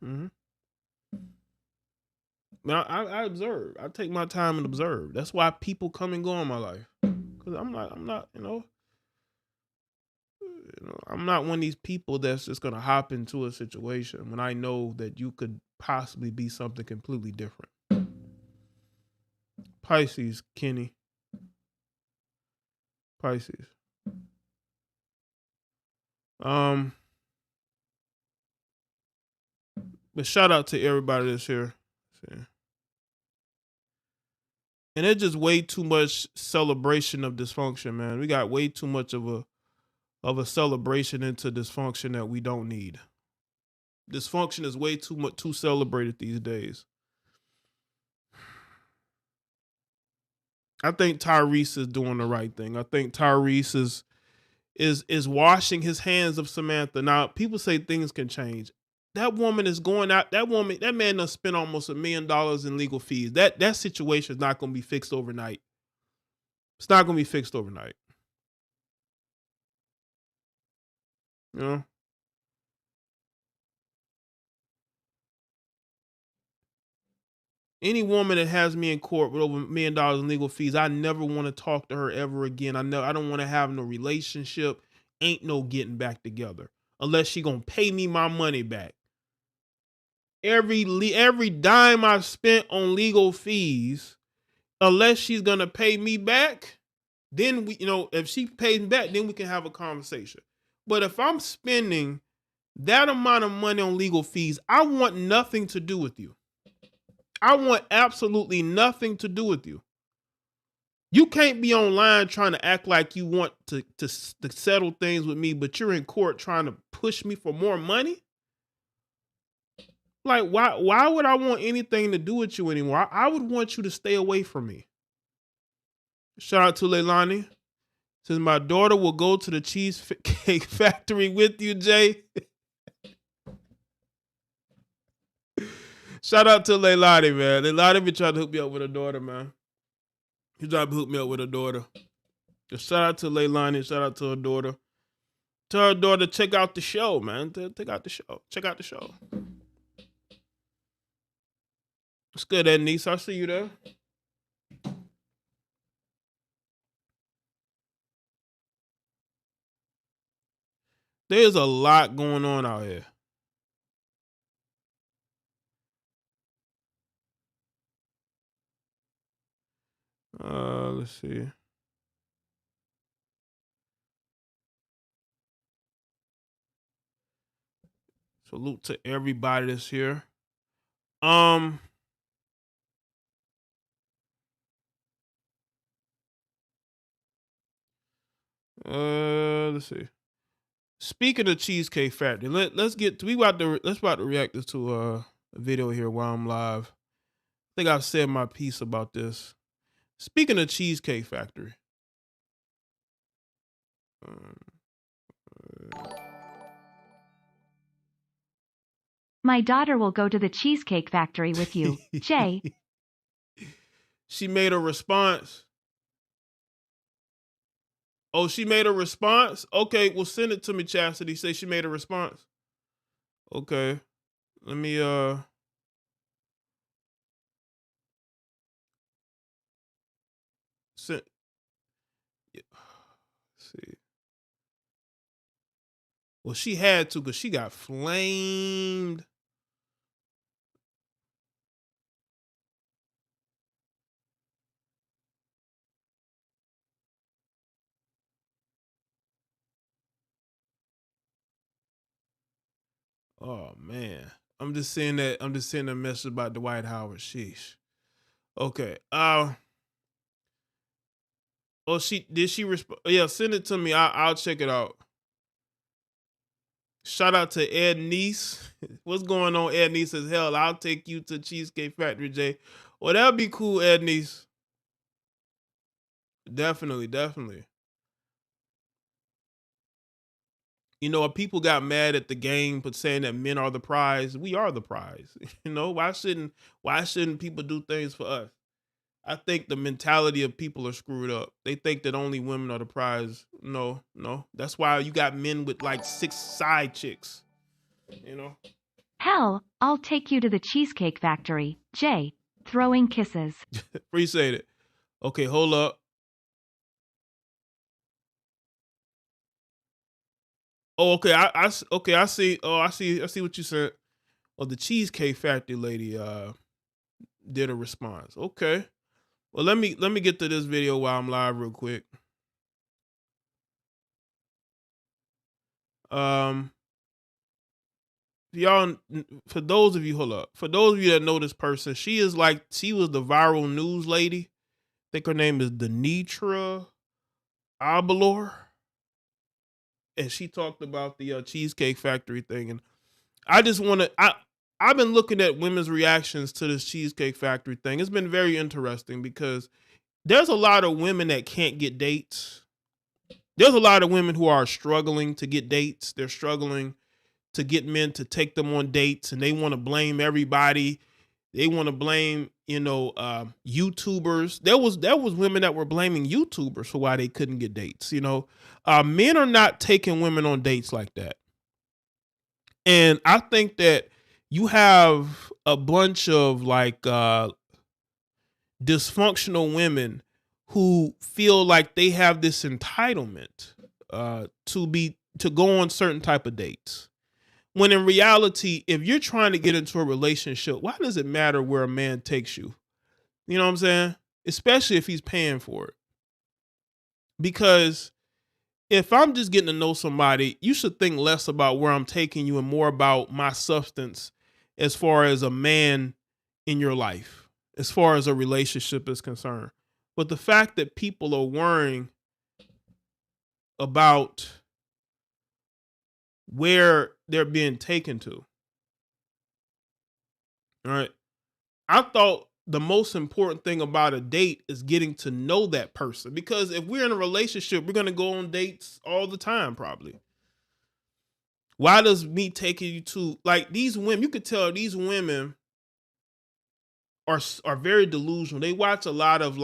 Now I observe. I take my time and observe. That's why people come and go in my life. Because I'm not, I'm not one of these people that's just gonna hop into a situation when I know that you could possibly be something completely different. Pisces, Kenny. Pisces. But shout out to everybody that's here. And it's just way too much celebration of dysfunction, man. We got way too much of a celebration into dysfunction that we don't need. Dysfunction is way too celebrated these days. I think Tyrese is doing the right thing. I think Tyrese is washing his hands of Samantha. Now, people say things can change. That woman is going out. That man done spent almost $1 million in legal fees. That situation is not going to be fixed overnight. It's not going to be fixed overnight. Any woman that has me in court with over $1 million in legal fees, I never want to talk to her ever again. I don't want to have no relationship. Ain't no getting back together unless she gonna pay me my money back. Every dime I've spent on legal fees, unless she's gonna pay me back, then if she pays me back, then we can have a conversation. But if I'm spending that amount of money on legal fees, I want nothing to do with you. I want absolutely nothing to do with you. You can't be online trying to act like you want to settle things with me, but you're in court trying to push me for more money. Like, why would I want anything to do with you anymore? I would want you to stay away from me. Shout out to Leilani. Says my daughter will go to the Cheesecake Factory with you, Jay. Shout out to Leilani, man. Leilani be trying to hook me up with her daughter, man. He tried to hook me up with her daughter. Just shout out to Leilani. Shout out to her daughter. Tell her daughter to check out the show, man. Check out the show. Check out the show. It's good, niece. I'll see you there. There's a lot going on out here. Let's see. Salute to everybody that's here. Let's see. Speaking of Cheesecake Factory, let's get to, let's about to react to a video here while I'm live. I think I've said my piece about this. Speaking of Cheesecake Factory. My daughter will go to the Cheesecake Factory with you, Jaye. She made a response. Oh, she made a response? Okay, well, send it to me, Chastity. Say she made a response. Okay. Let me, send, yeah. See. Well, she had to because she got flamed. Oh man. I'm just saying that message about Dwight Howard. Sheesh. Okay. Oh, did she respond? Yeah, send it to me. I'll check it out. Shout out to Ed Niece. What's going on, Ed Niece? Says, hell, I'll take you to Cheesecake Factory, Jay. Well, that'd be cool, Ed Niece. Definitely, definitely. You know, people got mad at the game for saying that men are the prize. We are the prize. You know, why shouldn't people do things for us? I think the mentality of people are screwed up. They think that only women are the prize. No. That's why you got men with like 6 side chicks. You know? Hell, I'll take you to the Cheesecake Factory, Jaye. Throwing kisses. Appreciate it. Okay, hold up. Oh, okay. I see. Oh, I see what you said. Oh, the Cheesecake Factory lady did a response. Okay. Well, let me get to this video while I'm live real quick. Y'all, for those of you, hold up. For those of you that know this person, she was the viral news lady. I think her name is Denitra Abalor. And she talked about the Cheesecake Factory thing. And I just want to, I've been looking at women's reactions to this Cheesecake Factory thing. It's been very interesting because there's a lot of women that can't get dates. There's a lot of women who are struggling to get dates. They're struggling to get men to take them on dates, and they want to blame everybody. They want to blame, YouTubers. There was women that were blaming YouTubers for why they couldn't get dates. Men are not taking women on dates like that. And I think that you have a bunch of dysfunctional women who feel like they have this entitlement to go on certain type of dates. When in reality, if you're trying to get into a relationship, why does it matter where a man takes you? You know what I'm saying? Especially if he's paying for it. Because if I'm just getting to know somebody, you should think less about where I'm taking you and more about my substance as far as a man in your life, as far as a relationship is concerned. But the fact that people are worrying about where they're being taken to. All right. I thought the most important thing about a date is getting to know that person, because if we're in a relationship, we're going to go on dates all the time, probably. Why does me taking you to these women, you could tell these women are very delusional. They watch a lot of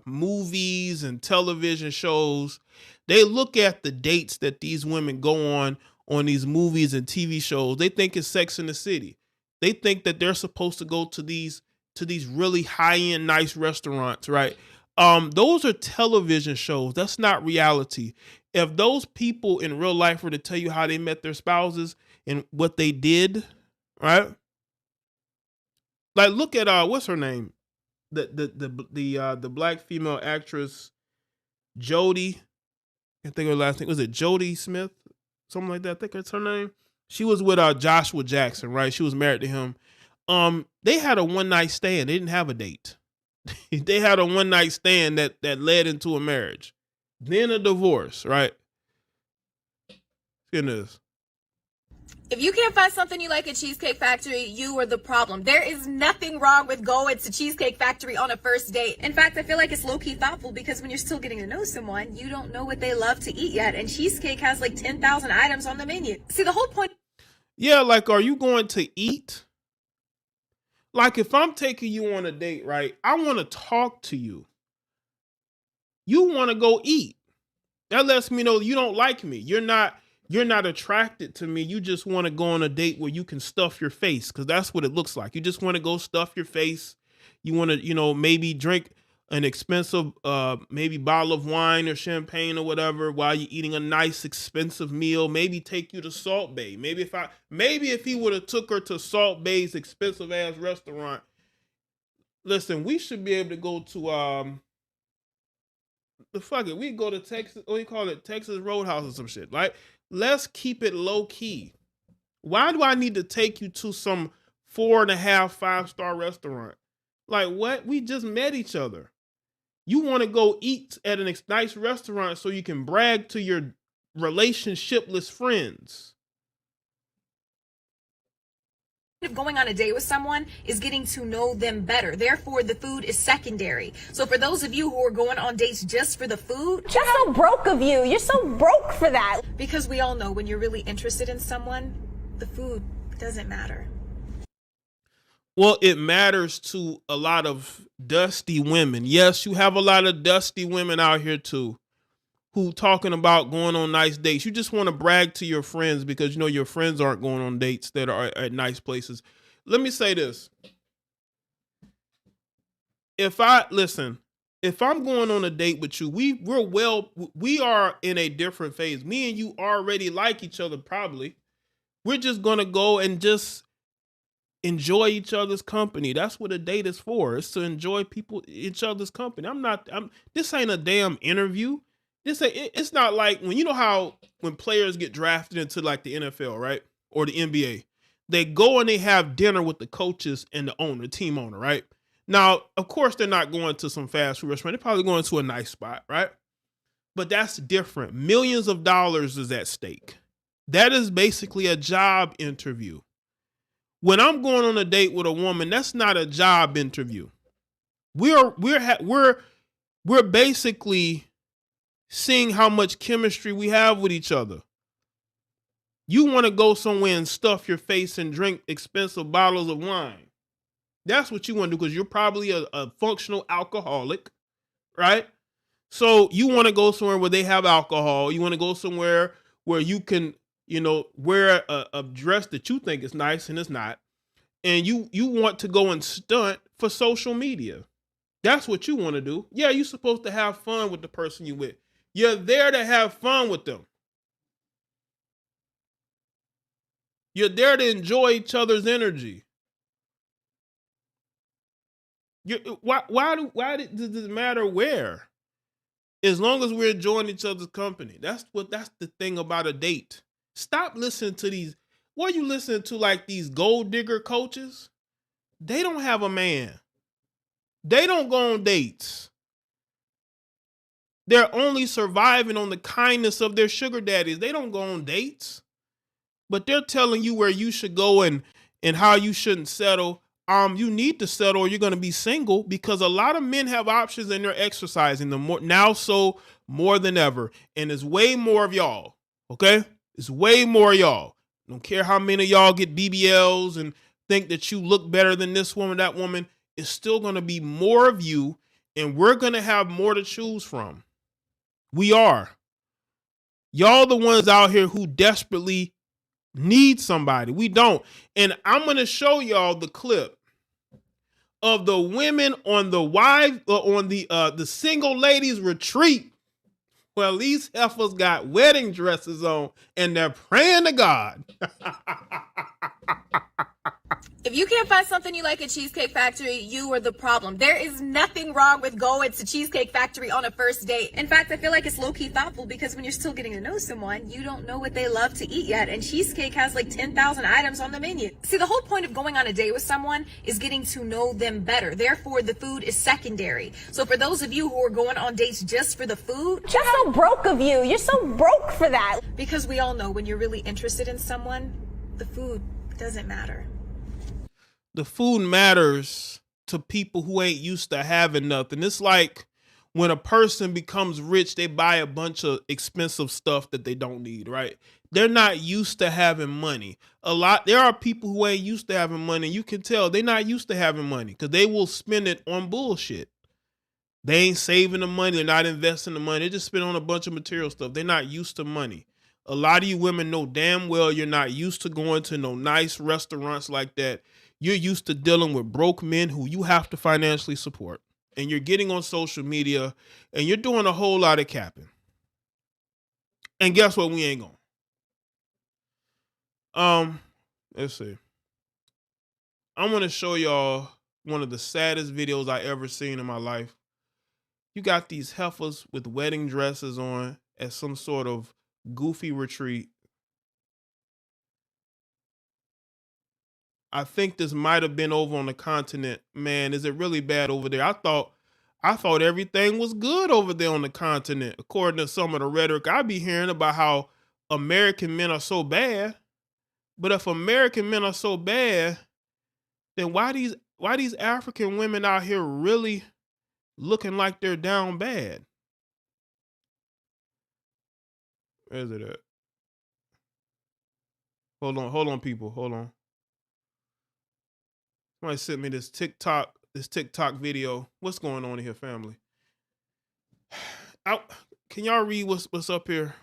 movies and television shows. They look at the dates that these women go on these movies and TV shows. They think it's Sex in the City. They think that they're supposed to go to these really high-end, nice restaurants, right? Those are television shows. That's not reality. If those people in real life were to tell you how they met their spouses and what they did, right? Like, look at what's her name? The black female actress, Jodie. I think her last name was it Jodie Smith, something like that. I think that's her name. She was with Joshua Jackson, right? She was married to him. They had a one-night stand. They didn't have a date. They had a one-night stand that led into a marriage. then a divorce, right? Goodness. If you can't find something you like at Cheesecake Factory, you are the problem. There is nothing wrong with going to Cheesecake Factory on a first date. In fact, I feel like it's low-key thoughtful because when you're still getting to know someone, you don't know what they love to eat yet. And Cheesecake has like 10,000 items on the menu. See, the whole point... Yeah, like, are you going to eat? Like, if I'm taking you on a date, right, I want to talk to you. You want to go eat. That lets me know you don't like me. You're not attracted to me. You just want to go on a date where you can stuff your face, because that's what it looks like. You just want to go stuff your face. You want to, maybe drink an expensive, maybe bottle of wine or champagne or whatever while you're eating a nice, expensive meal. Maybe take you to Salt Bay. Maybe if he would have took her to Salt Bay's expensive ass restaurant. Listen, we should be able to go to we go to Texas, what do you call it? Texas Roadhouse or some shit. Like, let's keep it low key. Why do I need to take you to some 4.5, 5-star restaurant? Like, what? We just met each other. You want to go eat at a nice restaurant so you can brag to your relationshipless friends. Of going on a date with someone is getting to know them better. Therefore, the food is secondary. So for those of you who are going on dates just for the food, that's so broke of you. You're so broke for that. Because we all know when you're really interested in someone, the food doesn't matter. Well, it matters to a lot of dusty women. Yes, you have a lot of dusty women out here too, who talking about going on nice dates. You just want to brag to your friends because your friends aren't going on dates that are at nice places. Let me say this. If I'm going on a date with you, we are in a different phase. Me and you already like each other probably. We're just going to go and just enjoy each other's company. That's what a date is for. It's to enjoy each other's company. This ain't a damn interview. It's not like when players get drafted into like the NFL, right? Or the NBA, they go and they have dinner with the coaches and the team owner, right? Now, of course, they're not going to some fast food restaurant. They're probably going to a nice spot, right? But that's different. Millions of dollars is at stake. That is basically a job interview. When I'm going on a date with a woman, that's not a job interview. We're basically seeing how much chemistry we have with each other. You want to go somewhere and stuff your face and drink expensive bottles of wine. That's what you want to do because you're probably a functional alcoholic, right? So you want to go somewhere where they have alcohol. You want to go somewhere where you can, wear a dress that you think is nice and it's not. And you want to go and stunt for social media. That's what you want to do. Yeah, you're supposed to have fun with the person you with. You're there to have fun with them. You're there to enjoy each other's energy. Why does it matter where? As long as we're enjoying each other's company. That's the thing about a date. Stop listening to these. What are you listening to, like these gold digger coaches? They don't have a man. They don't go on dates. They're only surviving on the kindness of their sugar daddies. They don't go on dates. But they're telling you where you should go and how you shouldn't settle. You need to settle or you're going to be single because a lot of men have options and they're exercising them more than ever. And there's way more of y'all. Okay? It's way more of y'all. Don't care how many of y'all get BBLs and think that you look better than this woman, that woman. It's still going to be more of you and we're going to have more to choose from. We are. Y'all the ones out here who desperately need somebody. We don't. And I'm going to show y'all the clip of the women on the single ladies retreat. Well, these heifers got wedding dresses on and they're praying to God. If you can't find something you like at Cheesecake Factory, you are the problem. There is nothing wrong with going to Cheesecake Factory on a first date. In fact, I feel like it's low-key thoughtful because when you're still getting to know someone, you don't know what they love to eat yet, and Cheesecake has like 10,000 items on the menu. See, the whole point of going on a date with someone is getting to know them better. Therefore, the food is secondary. So for those of you who are going on dates just for the food, Just so broke of you. You're so broke for that. because we all know when you're really interested in someone, the food doesn't matter. The food matters to people who ain't used to having nothing. It's like when a person becomes rich, they buy a bunch of expensive stuff that they don't need, right? They're not used to having money. There are people who ain't used to having money. You can tell they're not used to having money because they will spend it on bullshit. They ain't saving the money. They're not investing the money. They just spend on a bunch of material stuff. They're not used to money. A lot of you women know damn well you're not used to going to no nice restaurants like that. You're used to dealing with broke men who you have to financially support. And you're getting on social media and you're doing a whole lot of capping. And guess what? We ain't going. Let's see. I'm going to show y'all one of the saddest videos I ever seen in my life. You got these heifers with wedding dresses on at some sort of goofy retreat. I think this might have been over on the continent. Man, is it really bad over there? I thought everything was good over there on the continent. According to some of the rhetoric I be hearing about how American men are so bad. But if American men are so bad, then why these African women out here really looking like they're down bad? Where is it at? Hold on, people. Hold on. Somebody sent me this TikTok video. What's going on in here, family? Can y'all read what's up here?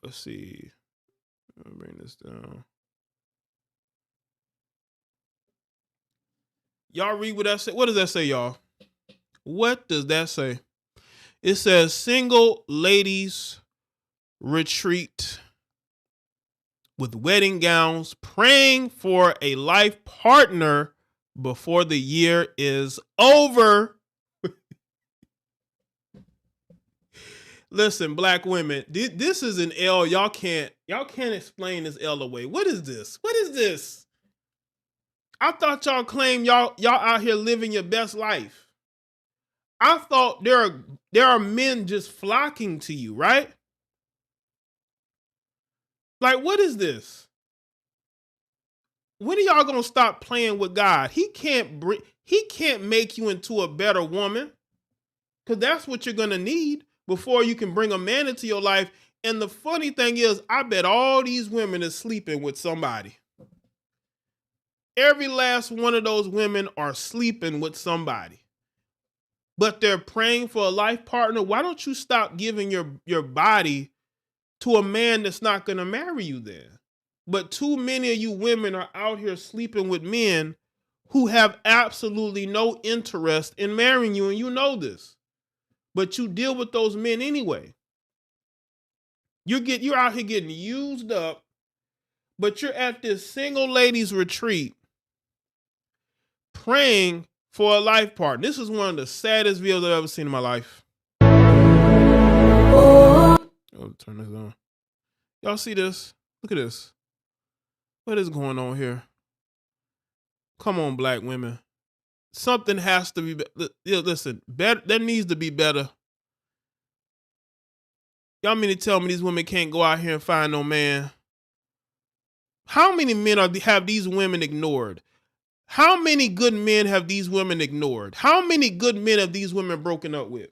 Let's see. I'll bring this down. Y'all read what that say? What does that say, y'all? What does that say? It says single ladies retreat with wedding gowns, praying for a life partner before the year is over. Listen, black women, this is an L. Y'all can't explain this L away. What is this? What is this? I thought y'all claimed y'all out here living your best life. I thought there are men just flocking to you, right? Like, what is this? When are y'all gonna stop playing with God? He can't make you into a better woman, because that's what you're gonna need before you can bring a man into your life. And the funny thing is, I bet all these women are sleeping with somebody. Every last one of those women are sleeping with somebody. But they're praying for a life partner. Why don't you stop giving your body to a man that's not going to marry you then? But too many of you women are out here sleeping with men who have absolutely no interest in marrying you, and you know this. But you deal with those men anyway. You're out here getting used up, but you're at this single ladies retreat praying for a life partner. This is one of the saddest videos I've ever seen in my life. Oh, turn this on. Y'all see this? Look at this. What is going on here? Come on, black women. Something has to be listen, better. There needs to be better. Y'all mean to tell me these women can't go out here and find no man? How many men have these women ignored? How many good men have these women ignored? How many good men have these women broken up with?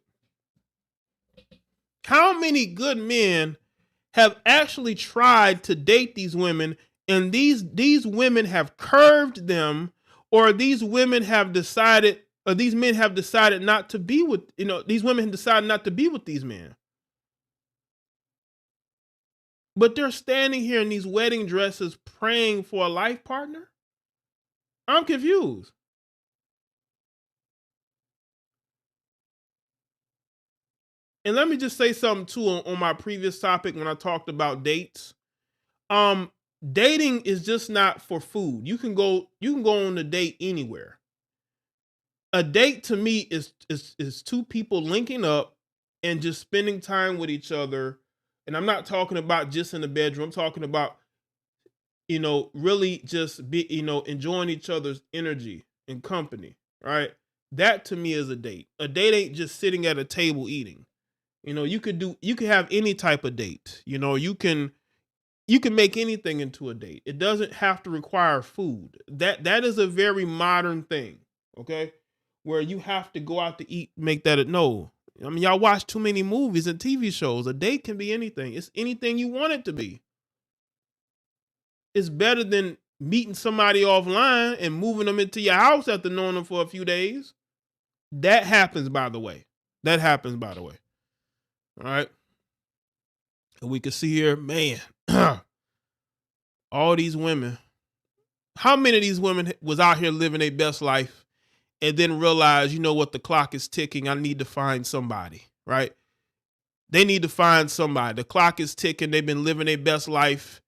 How many good men have actually tried to date these women, and these women have curved them, or these women have decided, or these men have decided not to be with, these women have decided not to be with these men. But they're standing here in these wedding dresses praying for a life partner? I'm confused. And let me just say something too on my previous topic when I talked about dates. dating is just not for food. You can go on a date anywhere. A date to me is two people linking up and just spending time with each other. And I'm not talking about just in the bedroom. I'm talking about, really just be, enjoying each other's energy and company, right? That to me is a date. A date ain't just sitting at a table eating. You could have any type of date. You can make anything into a date. It doesn't have to require food. That is a very modern thing, okay? Where you have to go out to eat, make that no. I mean, y'all watch too many movies and TV shows. A date can be anything. It's anything you want it to be. It's better than meeting somebody offline and moving them into your house after knowing them for a few days. That happens, by the way. All right. And we can see here, man, all these women. How many of these women was out here living their best life and then realize, what, the clock is ticking. I need to find somebody, right? They need to find somebody. The clock is ticking. They've been living their best life.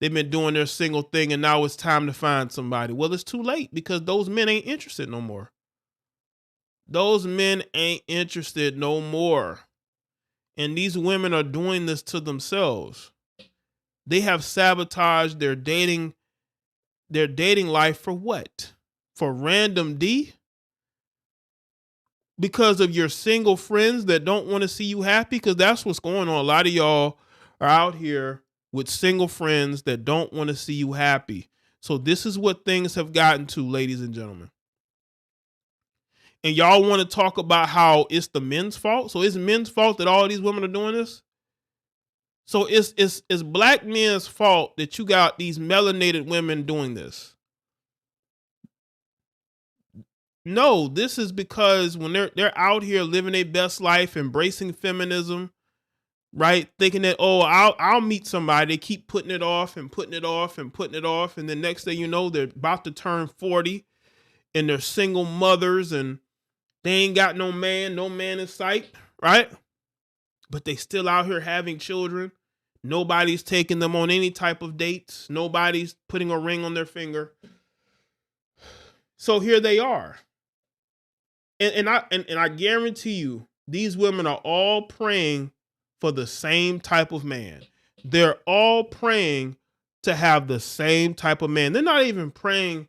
They've been doing their single thing, and now it's time to find somebody. Well, it's too late because those men ain't interested no more. Those men ain't interested no more. And these women are doing this to themselves. They have sabotaged their dating life for what? For random D? Because of your single friends that don't want to see you happy? Because that's what's going on. A lot of y'all are out here with single friends that don't want to see you happy. So this is what things have gotten to, ladies and gentlemen. And y'all want to talk about how it's the men's fault? So it's men's fault that all these women are doing this? So it's black men's fault that you got these melanated women doing this? No, this is because when they're out here living their best life, embracing feminism, right? Thinking that, I'll meet somebody. They keep putting it off and putting it off and putting it off. And then next thing you know, they're about to turn 40 and they're single mothers and they ain't got no man in sight, right? But they still out here having children. Nobody's taking them on any type of dates. Nobody's putting a ring on their finger. So here they are. And I guarantee you, these women are all praying for the same type of man. They're all praying to have the same type of man. They're not even praying.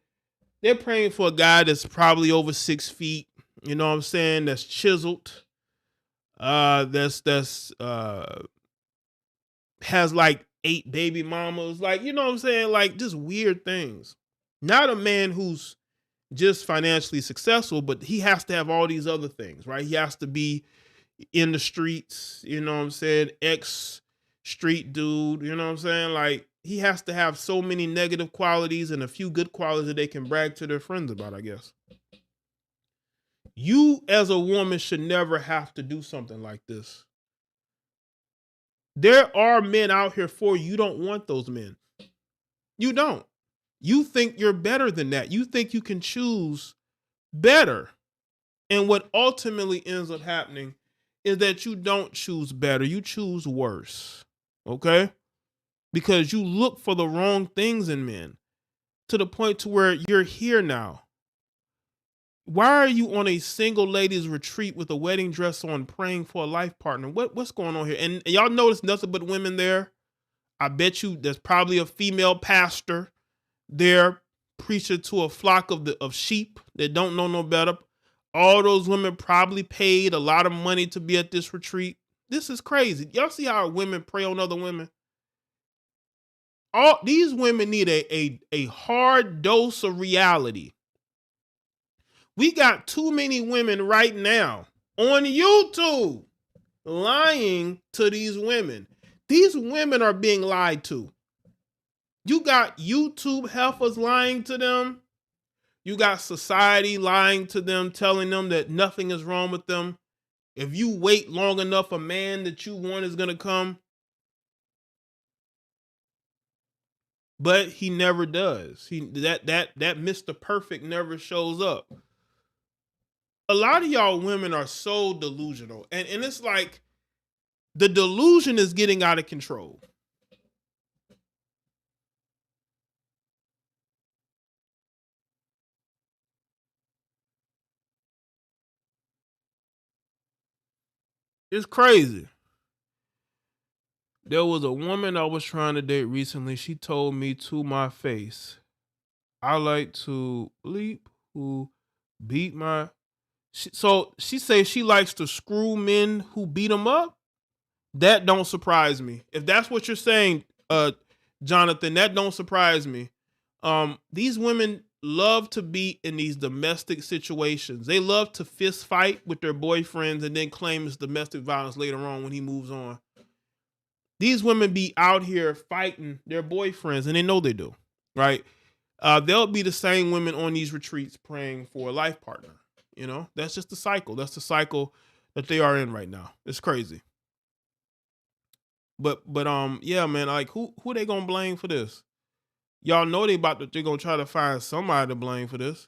They're praying for a guy that's probably over 6 feet. You know what I'm saying? That's chiseled. That's has like 8 baby mamas. Like, you know what I'm saying? Like just weird things. Not a man who's just financially successful, but he has to have all these other things, right? He has to be in the streets, you know what I'm saying? Ex-street dude, you know what I'm saying? Like he has to have so many negative qualities and a few good qualities that they can brag to their friends about, I guess. You as a woman should never have to do something like this. There are men out here for you. You don't want those men. You don't. You think you're better than that. You think you can choose better. And what ultimately ends up happening is that you don't choose better. You choose worse. Okay? Because you look for the wrong things in men to the point to where you're here now. Why are you on a single ladies retreat with a wedding dress on praying for a life partner? What's going on here? And y'all notice nothing but women there. I bet you there's probably a female pastor there preaching to a flock of sheep that don't know no better. All those women probably paid a lot of money to be at this retreat. This is crazy. Y'all see how women prey on other women? All these women need a hard dose of reality. We got too many women right now on YouTube lying to these women. These women are being lied to. You got YouTube heifers lying to them. You got society lying to them, telling them that nothing is wrong with them. If you wait long enough, a man that you want is going to come. But he never does. That Mr. Perfect never shows up. A lot of y'all women are so delusional. And it's like the delusion is getting out of control. It's crazy. There was a woman I was trying to date recently. She told me to my face, I like to bleep who beat my. So she says she likes to screw men who beat them up. That don't surprise me. If that's what you're saying, Jonathan, that don't surprise me. These women love to be in these domestic situations. They love to fist fight with their boyfriends and then claim it's domestic violence later on when he moves on. These women be out here fighting their boyfriends, and they know they do, right? They'll be the same women on these retreats praying for a life partner. You know, that's just the cycle. That's the cycle that they are in right now. It's crazy. But yeah, man, like who they gonna blame for this? Y'all know they're gonna try to find somebody to blame for this.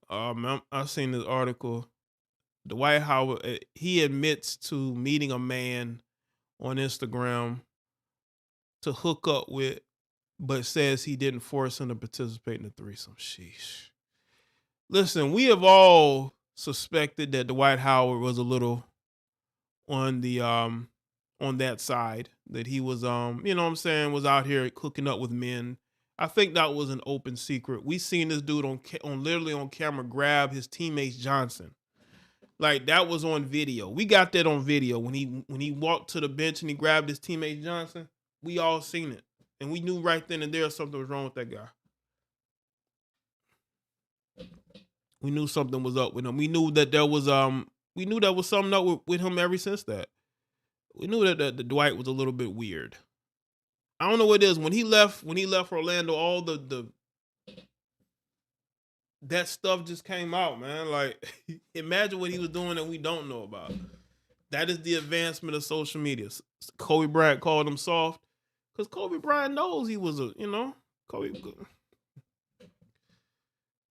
Man, I seen this article. Dwight Howard, he admits to meeting a man on Instagram to hook up with, but says he didn't force him to participate in the threesome. Sheesh. Listen, we have all suspected that Dwight Howard was a little on the on that side, that he was you know what I'm saying, was out here hooking up with men. I think that was an open secret. We seen this dude on literally on camera grab his teammate's Johnson. Like that was on video. We got that on video when he walked to the bench and he grabbed his teammate Johnson. We all seen it, and we knew right then and there something was wrong with that guy. We knew something was up with him. We knew that there was something up with him ever since that. We knew that the Dwight was a little bit weird. I don't know what it is. When he left Orlando, all the that stuff just came out, man. Like, imagine what he was doing that we don't know about. That is the advancement of social media. Kobe Bryant called him soft because Kobe Bryant knows he was Kobe.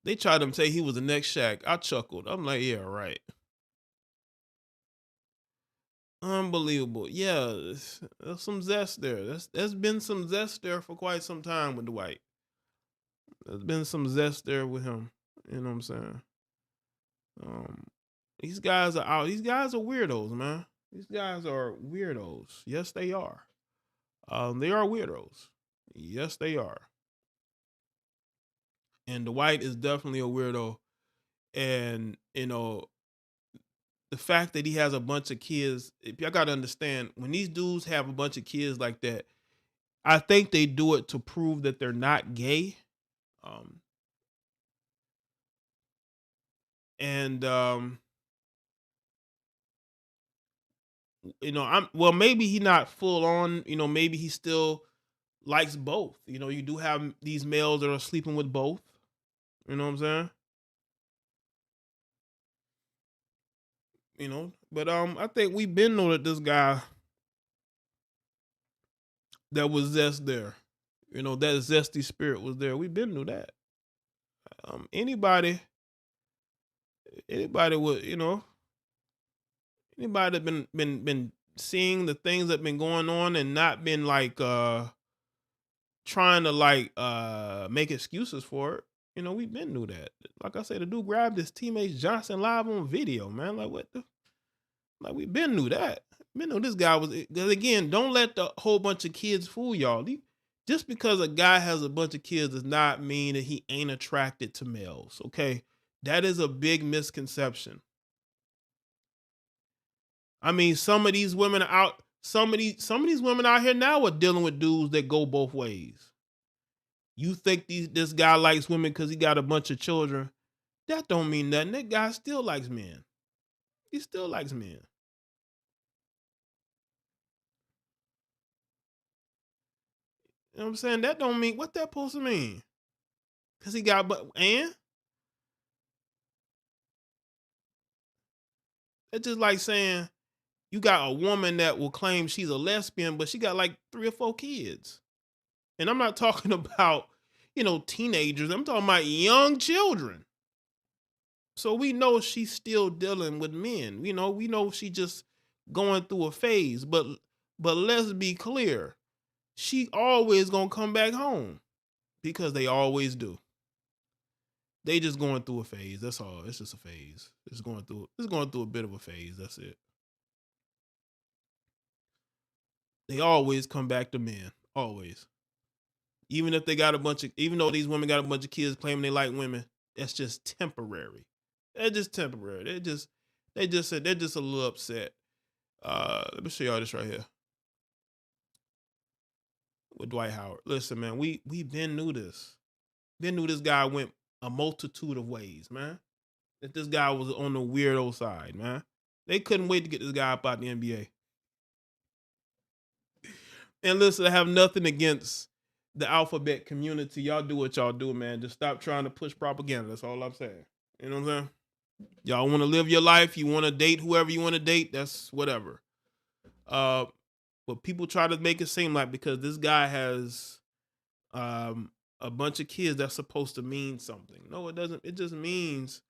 They tried to say he was the next Shaq. I chuckled. I'm like, yeah, right. Unbelievable. Yeah, there's some zest there. There's been some zest there for quite some time with Dwight. There's been some zest there with him. You know what I'm saying? These guys are out. These guys are weirdos, man. These guys are weirdos. Yes, they are. They are weirdos. Yes, they are. And Dwight is definitely a weirdo. And, you know, the fact that he has a bunch of kids, y'all got to understand, when these dudes have a bunch of kids like that, I think they do it to prove that they're not gay. You know, maybe he not full on, you know, maybe he still likes both. You know, you do have these males that are sleeping with both. You know what I'm saying? You know, but I think we've been know that this guy that was zest there. You know, that zesty spirit was there. We've been knew that. Anybody would, you know, anybody that been seeing the things that been going on and not been like trying to like make excuses for it. You know, we've been knew that. Like I said, the dude grabbed his teammate Johnson live on video, man. Like what the? Like we been knew that. Been knew this guy was. Because again, don't let the whole bunch of kids fool y'all. Just because a guy has a bunch of kids does not mean that he ain't attracted to males. Okay, that is a big misconception. I mean, some of these women out. Some of these women out here now are dealing with dudes that go both ways. You think this guy likes women because he got a bunch of children. That don't mean nothing. That guy still likes men. He still likes men. You know what I'm saying? That don't mean, what that supposed to mean? Because he got, and? It's just like saying you got a woman that will claim she's a lesbian, but she got like 3 or 4 kids. And I'm not talking about, you know, teenagers. I'm talking about young children. So we know she's still dealing with men. We know she just going through a phase. But let's be clear. she always gonna come back home because they always do. They just going through a phase. That's all. It's just a phase. It's going through a bit of a phase. That's it. They always come back to men. Always. Even though these women got a bunch of kids claiming they like women, that's just temporary. They're just temporary. They're just a little upset. Let me show y'all this right here. With Dwight Howard. Listen, man, we been knew this. Been knew this guy went a multitude of ways, man. That this guy was on the weirdo side, man. They couldn't wait to get this guy up out the NBA. And listen, I have nothing against the alphabet community. Y'all do what y'all do, man. Just stop trying to push propaganda. That's all I'm saying. You know what I'm saying? Y'all want to live your life. You want to date whoever you want to date. That's whatever. But people try to make it seem like because this guy has a bunch of kids, that's supposed to mean something. No, it doesn't. It just means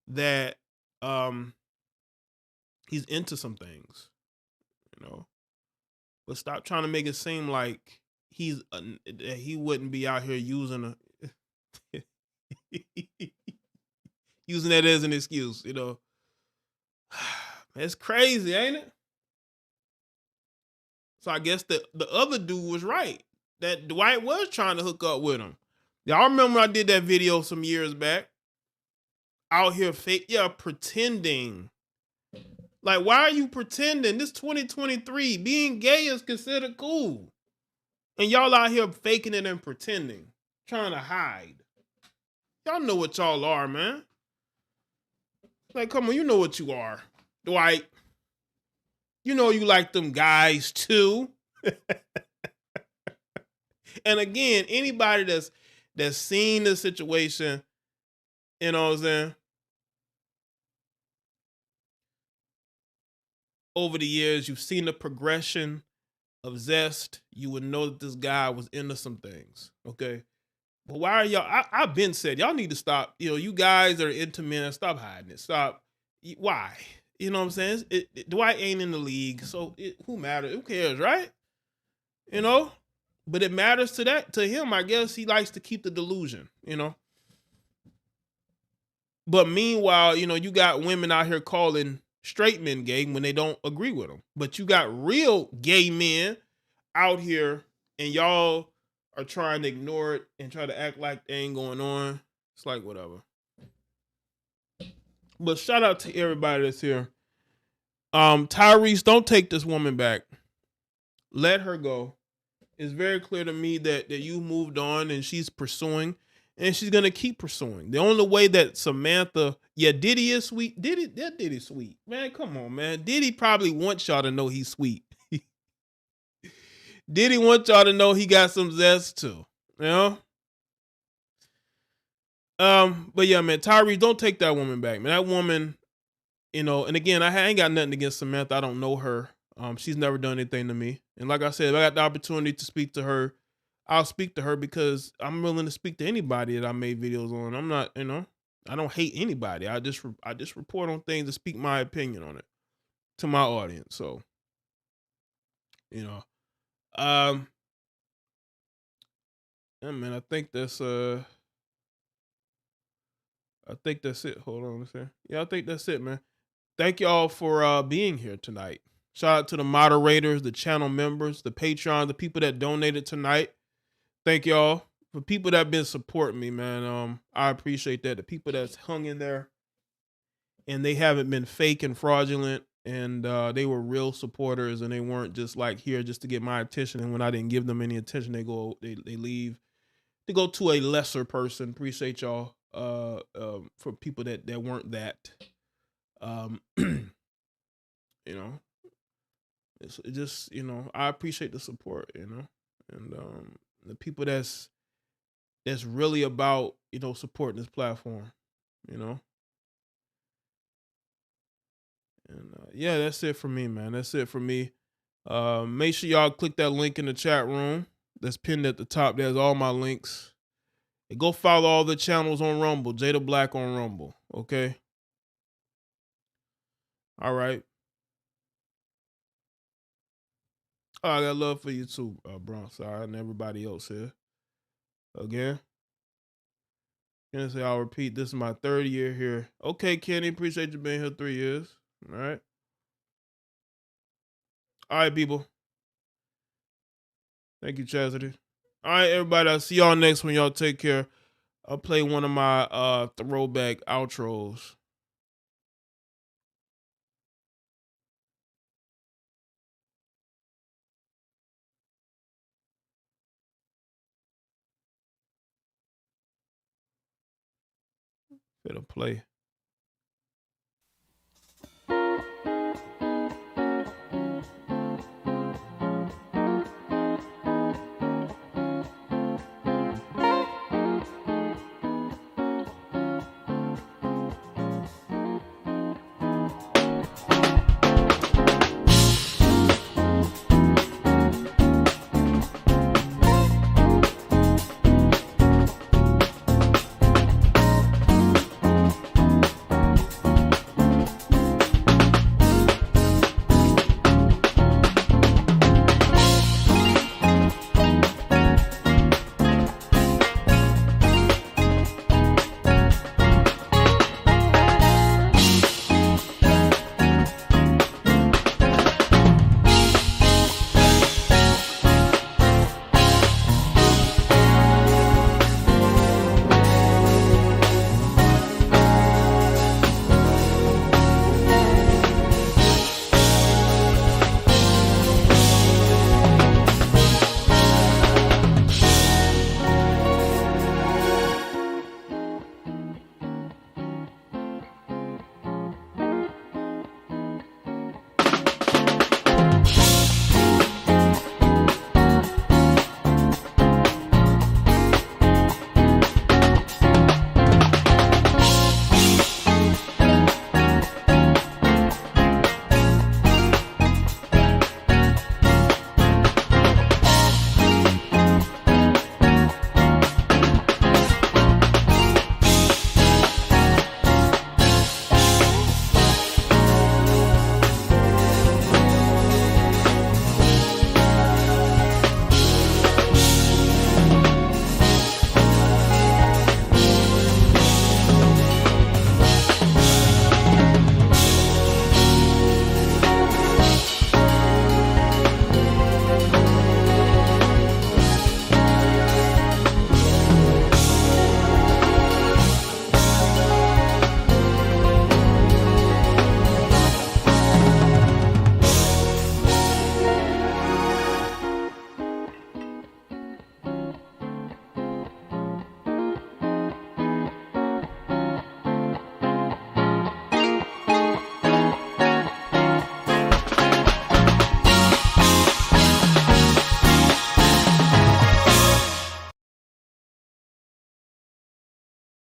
that he's into some things, you know. But stop trying to make it seem like he wouldn't be out here using using that as an excuse, you know. It's crazy, ain't it? So I guess the other dude was right. That Dwight was trying to hook up with him. Y'all remember when I did that video some years back? Out here pretending. Like, why are you pretending? This 2023, being gay is considered cool. And y'all out here faking it and pretending. Trying to hide. Y'all know what y'all are, man. Like, come on, you know what you are. Dwight. You know you like them guys too. And again, anybody that's seen the situation, you know what I'm saying? Over the years, you've seen the progression of Zest. You would know that this guy was into some things, okay? But why are y'all, I've been said, y'all need to stop, you know, you guys that are into men, stop hiding it. Stop. Why? You know what I'm saying? Dwight ain't in the league, so who matters? Who cares, right? You know? But it matters to him. I guess he likes to keep the delusion, you know? But meanwhile, you know, you got women out here calling straight men gay when they don't agree with them. But you got real gay men out here and y'all are trying to ignore it and try to act like they ain't going on. It's like, whatever. But shout out to everybody that's here. Tyrese, don't take this woman back. Let her go. It's very clear to me that you moved on and she's pursuing and she's going to keep pursuing. The only way that Samantha, Diddy is sweet. Diddy's sweet. Man, come on, man. Diddy probably wants y'all to know he's sweet. Diddy wants y'all to know he got some zest too. You know? But yeah, man, Tyrese, don't take that woman back, man. That woman, you know, and again, I ain't got nothing against Samantha. I don't know her. She's never done anything to me. And like I said, if I got the opportunity to speak to her, I'll speak to her because I'm willing to speak to anybody that I made videos on. I'm not, you know, I don't hate anybody. I just report on things and speak my opinion on it to my audience. So, you know, yeah, man, I think that's it. Hold on a second. Yeah, I think that's it, man. Thank y'all for being here tonight. Shout out to the moderators, the channel members, the Patreon, the people that donated tonight. Thank y'all. For people that have been supporting me, man, I appreciate that. The people that's hung in there and they haven't been fake and fraudulent and they were real supporters and they weren't just like here just to get my attention. And when I didn't give them any attention, they leave. They go to a lesser person. Appreciate y'all for people that weren't that. You know, it just, you know, I appreciate the support, you know, and the people that's really about, you know, supporting this platform, you know. And yeah, that's it for me, man. That's it for me. Make sure y'all click that link in the chat room that's pinned at the top. There's all my links. And go follow all the channels on Rumble, JayeDeBlack on Rumble, okay? All right. Oh, I got love for you too, Bronx. Sorry, and everybody else here. Again. Kenny say, I'll repeat, this is my 3rd year here. Okay, Kenny, appreciate you being here 3 years. All right. All right, people. Thank you, Chastity. All right, everybody. I'll see y'all next one. Y'all take care. I'll play one of my throwback outros. Better play.